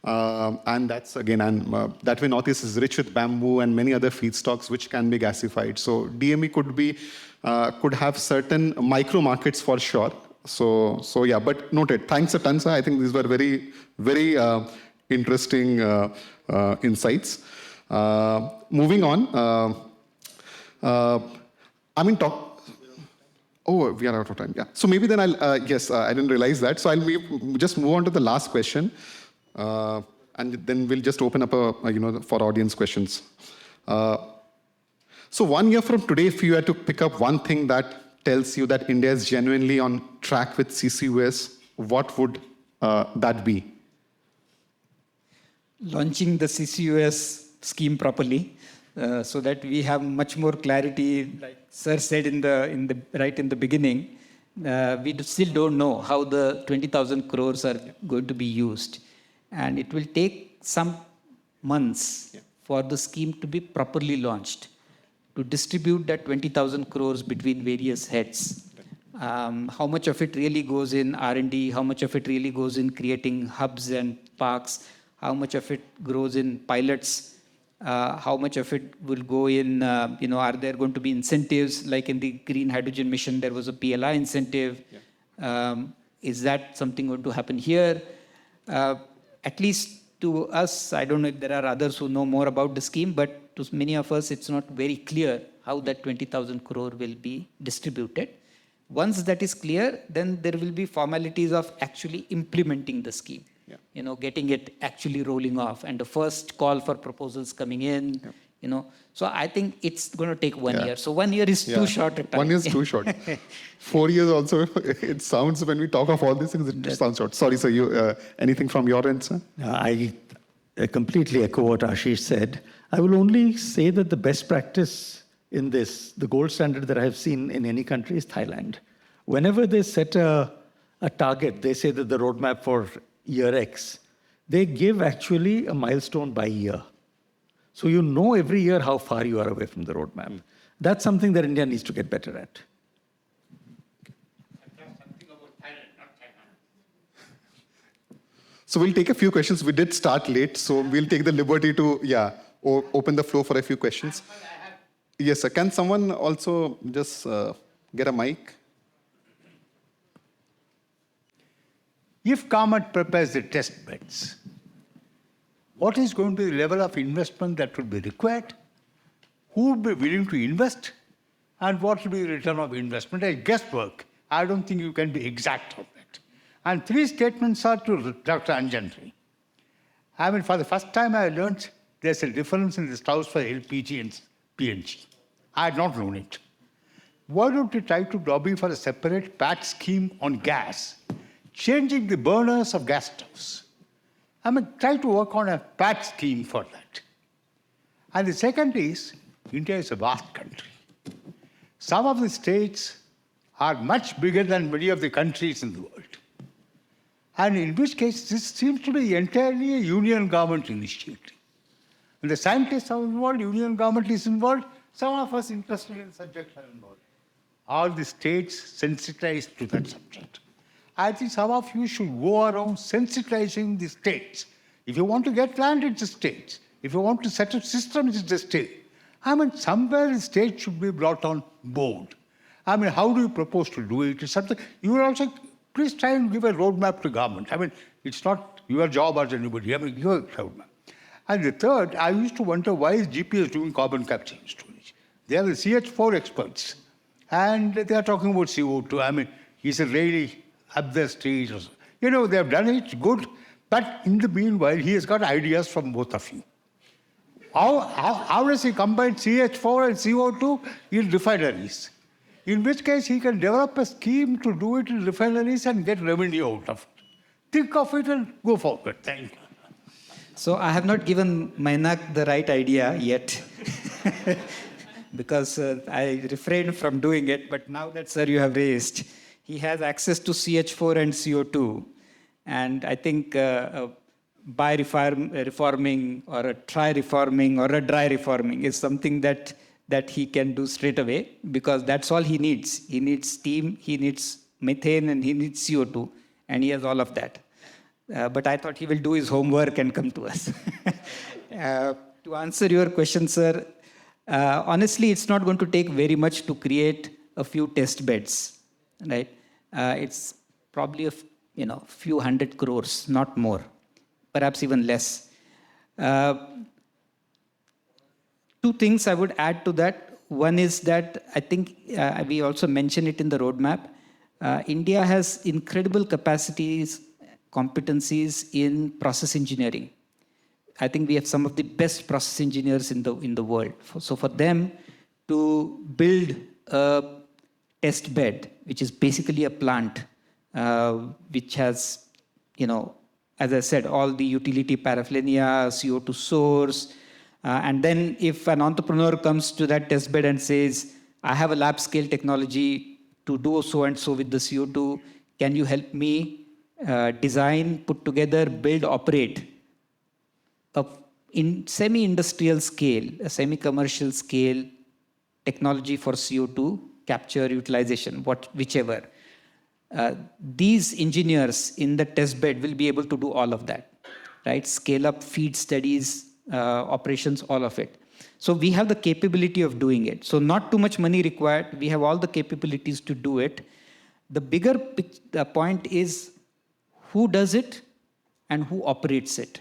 And that's again, that way Northeast is rich with bamboo and many other feedstocks which can be gasified. So DME could have certain micro markets for sure. So yeah, but noted. Thanks a ton, sir. I think these were very, very interesting insights. Moving on. Oh, we are out of time. Yeah. So maybe then I'll, yes, I didn't realize that. So I'll just move on to the last question. And then we'll just open up for audience questions. So 1 year from today, if you had to pick up one thing that tells you that India is genuinely on track with CCUS, what would that be? launching the CCUS scheme properly, so that we have much more clarity. Like Sir said right in the beginning, we still don't know how the 20,000 crores are going to be used, and it will take some months for the scheme to be properly launched, to distribute that 20,000 crores between various heads. How much of it really goes in R&D, how much of it really goes in creating hubs and parks, how much of it grows in pilots, how much of it will go in, are there going to be incentives, like in the green hydrogen mission, there was a PLI incentive. Is that something going to happen here? At least to us, I don't know if there are others who know more about the scheme, but to many of us, it's not very clear how that 20,000 crore will be distributed. Once that is clear, then there will be formalities of actually implementing the scheme. Getting it actually rolling off, and the first call for proposals coming in. So I think it's going to take 1 year. So 1 year is too short a time. 1 year is too short. 4 years also, it sounds, when we talk of all these things, it sounds short. Sorry, sir, you, anything from your end, sir? I completely echo what Ashish said. I will only say that the best practice in this, the gold standard that I have seen in any country, is Thailand. Whenever they set a target, they say that the roadmap for year X, they give actually a milestone by year. So you know every year how far you are away from the roadmap. That's something that India needs to get better at. So we'll take a few questions. We did start late, so we'll take the liberty to, open the floor for a few questions. Yes, sir. Can someone also just get a mic? If government prepares the test beds, what is going to be the level of investment that will be required? Who will be willing to invest? And what will be the return of investment? As guesswork, I don't think you can be exact on that. And 3 statements are to Dr. Anjan Ray. I mean, for the first time I learned there's a difference in the stouts for LPG and PNG. I had not known it. Why don't you try to lobby for a separate PAT scheme on gas, changing the burners of gas stoves? I mean, try to work on a PAT scheme for that. And the second is, India is a vast country. Some of the states are much bigger than many of the countries in the world. And in which case, this seems to be entirely a union government initiative. When the scientists are involved, union government is involved, some of us interested in the subject are involved. All the states sensitized to that subject. I think some of you should go around sensitizing the states. If you want to get land, it's the states. If you want to set up systems, it's the state. I mean, somewhere the state should be brought on board. I mean, how do you propose to do it? It's something you will also please try and give a roadmap to government. I mean, it's not your job as anybody. I mean, give a roadmap. And the third, I used to wonder why is GPS doing carbon capture and storage? They are the CH4 experts, and they are talking about CO2. I mean, is it really up the stage? Or so. They have done it good, but in the meanwhile, he has got ideas from both of you. How does he combine CH4 and CO2 in refineries? In which case, he can develop a scheme to do it in refineries and get revenue out of it. Think of it and go forward. Thank you. So I have not given Mainak the right idea yet, because I refrained from doing it. But now that, sir, you have raised, he has access to CH4 and CO2. And I think by reforming or a try reforming or a dry reforming is something that he can do straight away, because that's all he needs. He needs steam, he needs methane, and he needs CO2. And he has all of that. But I thought he will do his homework and come to us. To answer your question, sir, honestly, it's not going to take very much to create a few test beds, right? It's probably a few 100 crores, not more, perhaps even less. 2 things I would add to that. One is that I think we also mentioned it in the roadmap. India has incredible competencies in process engineering. I think we have some of the best process engineers in the world. So for them to build a test bed, which is basically a plant, which has, as I said, all the utility paraphernalia, CO2 source. And then if an entrepreneur comes to that test bed and says, I have a lab scale technology to do so and so with the CO2, can you help me design, put together, build, operate a in semi-industrial scale, a semi-commercial scale technology for CO2 capture, utilization, whichever. These engineers in the test bed will be able to do all of that, right? Scale up, feed studies, operations, all of it. So we have the capability of doing it. So not too much money required. We have all the capabilities to do it. The bigger point is who does it and who operates it.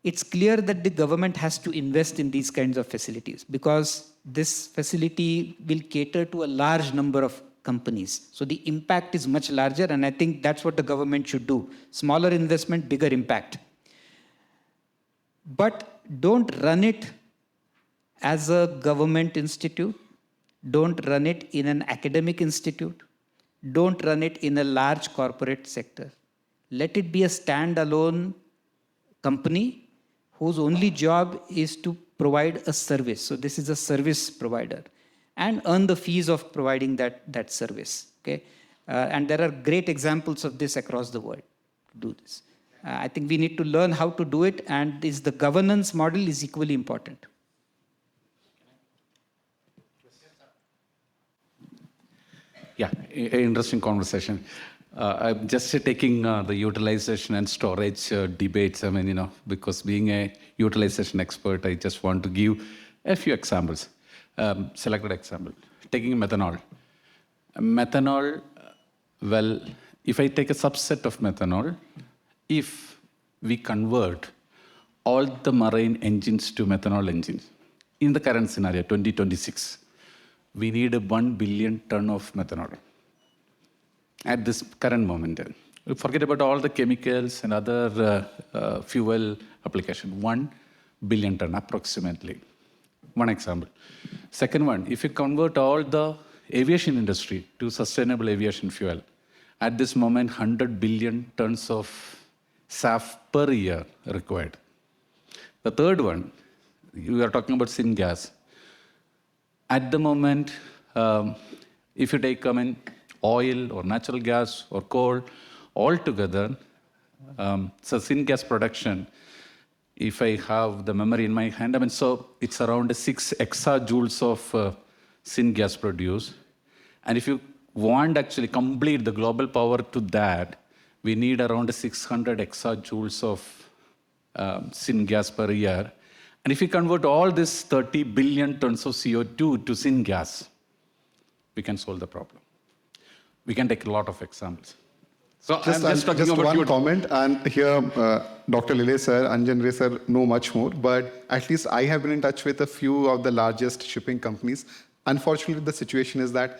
It's clear that the government has to invest in these kinds of facilities because this facility will cater to a large number of companies. So the impact is much larger, and I think that's what the government should do. Smaller investment, bigger impact. But don't run it as a government institute. Don't run it in an academic institute. Don't run it in a large corporate sector. Let it be a standalone company whose only job is to provide a service. So this is a service provider and earn the fees of providing that service. Okay, and there are great examples of this across the world to do this. I think we need to learn how to do it, and the governance model is equally important. Yeah, interesting conversation. I'm just taking the utilization and storage debates. I mean, because being a utilization expert, I just want to give a few examples. Selected example. Taking methanol. Methanol, well, if I take a subset of methanol, if we convert all the marine engines to methanol engines, in the current scenario, 2026, we need a 1 billion ton of methanol at this current moment. Forget about all the chemicals and other fuel application. 1 billion ton approximately. One example. Second one, if you convert all the aviation industry to sustainable aviation fuel, at this moment, 100 billion tons of SAF per year required. The third one, you are talking about syngas. At the moment, if you take oil or natural gas or coal all together, so syngas production, if I have the memory in my hand, so it's around 6 exajoules of syngas produced. And if you want actually complete the global power to that, we need around 600 exajoules of syngas per year. And if we convert all this 30 billion tons of CO2 to syngas, we can solve the problem. We can take a lot of examples. So Just one comment, and here Dr. Lele sir, Anjan Ray sir know much more, but at least I have been in touch with a few of the largest shipping companies. Unfortunately, the situation is that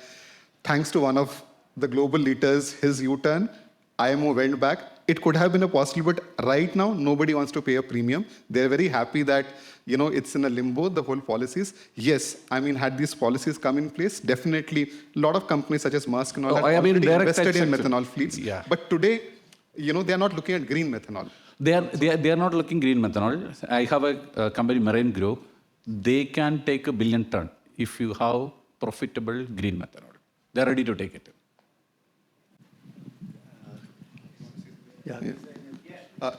thanks to one of the global leaders, his U-turn, IMO went back. It could have been a possibility, but right now, nobody wants to pay a premium. They're very happy that, it's in a limbo, the whole policies. Yes, had these policies come in place, definitely a lot of companies such as Maersk and all that already invested in methanol fleets. Yeah. But today, they are not looking at green methanol. They are not looking green methanol. I have a company, Marine Group. They can take 1 billion ton if you have profitable green methanol. They're ready to take it. Yeah.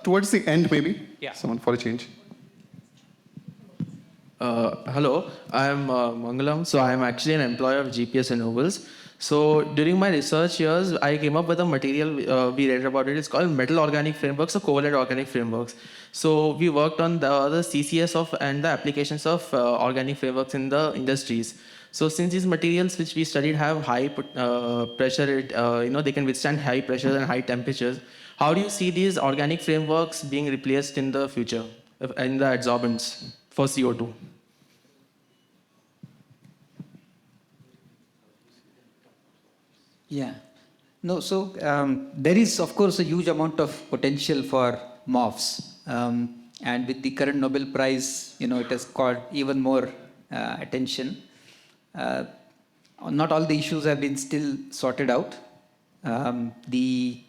Towards the end, maybe. Yeah. Someone for a change. Hello, I am Mangalam. So I am actually an employee of GPS Renewables. So during my research years, I came up with a material, we read about it. It's called metal organic frameworks or covalent organic frameworks. So we worked on the CCS and the applications of organic frameworks in the industries. So since these materials which we studied have high pressure, they can withstand high pressure and high temperatures. How do you see these organic frameworks being replaced in the future, in the adsorbents for CO2? Yeah. No, so there is, of course, a huge amount of potential for MOFs. And with the current Nobel Prize, it has caught even more attention. Not all the issues have been still sorted out. The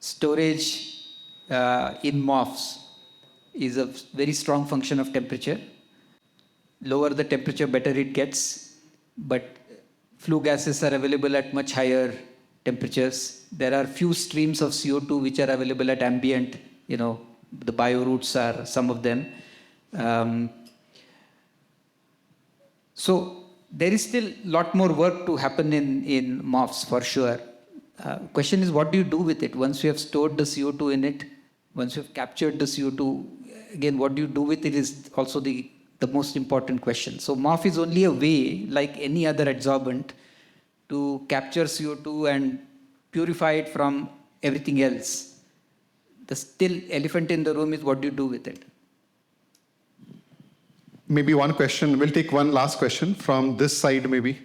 storage in MOFs is a very strong function of temperature. Lower the temperature, better it gets. But flue gases are available at much higher temperatures. There are few streams of CO2 which are available at ambient, the bioroutes are some of them. So there is still a lot more work to happen in MOFs for sure. Question is, what do you do with it? Once you have stored the CO2 in it, once you have captured the CO2, again, what do you do with it is also the most important question. So MOF is only a way, like any other adsorbent, to capture CO2 and purify it from everything else. The still elephant in the room is what do you do with it? Maybe one question. We'll take one last question from this side, maybe.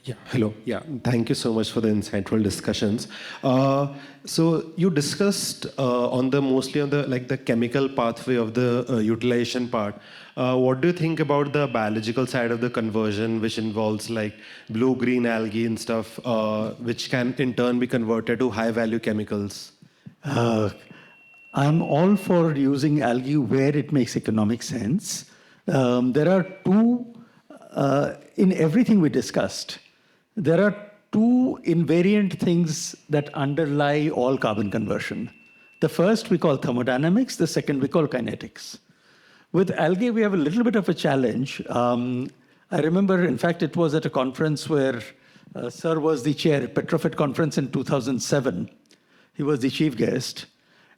Yeah, hello. Yeah, thank you so much for the insightful discussions. So you discussed mostly on the chemical pathway of the utilization part. What do you think about the biological side of the conversion, which involves like blue-green algae and stuff, which can in turn be converted to high-value chemicals? I'm all for using algae where it makes economic sense. There are two, in everything we discussed, there are two invariant things that underlie all carbon conversion. The first we call thermodynamics, the second we call kinetics. With algae, we have a little bit of a challenge. I remember, in fact, it was at a conference where Sir was the chair, Petrofit conference in 2007. He was the chief guest.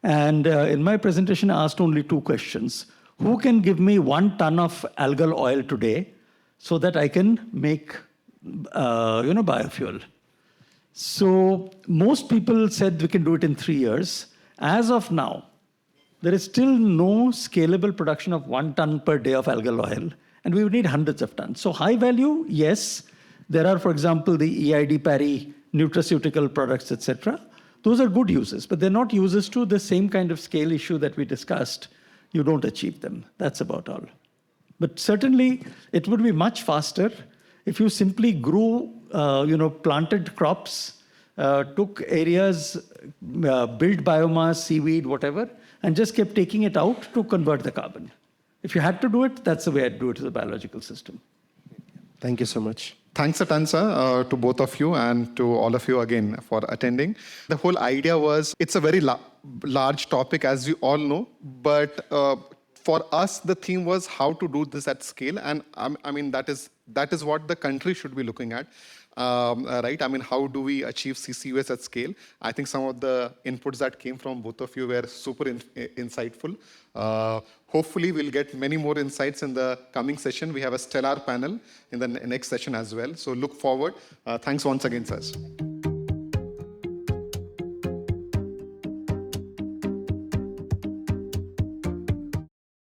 And in my presentation, I asked only two questions. Who can give me 1 ton of algal oil today so that I can make biofuel? So most people said we can do it in 3 years. As of now, there is still no scalable production of 1 ton per day of algal oil, and we would need hundreds of tons. So high value, yes. There are, for example, the EID Parry nutraceutical products, etc. Those are good uses, but they're not uses to the same kind of scale issue that we discussed. You don't achieve them. That's about all. But certainly, it would be much faster if you simply grew, planted crops, took areas, built biomass, seaweed, whatever, and just kept taking it out to convert the carbon. If you had to do it, that's the way I'd do it to the biological system. Thank you so much. Thanks a ton, sir, to both of you and to all of you again for attending. The whole idea was, it's a very large topic, as you all know, but for us, the theme was how to do this at scale. And I mean, that is what the country should be looking at, right? I mean, how do we achieve CCUS at scale? I think some of the inputs that came from both of you were super insightful. Hopefully, we'll get many more insights in the coming session. We have a stellar panel in the next session as well. So look forward. Thanks once again, sirs.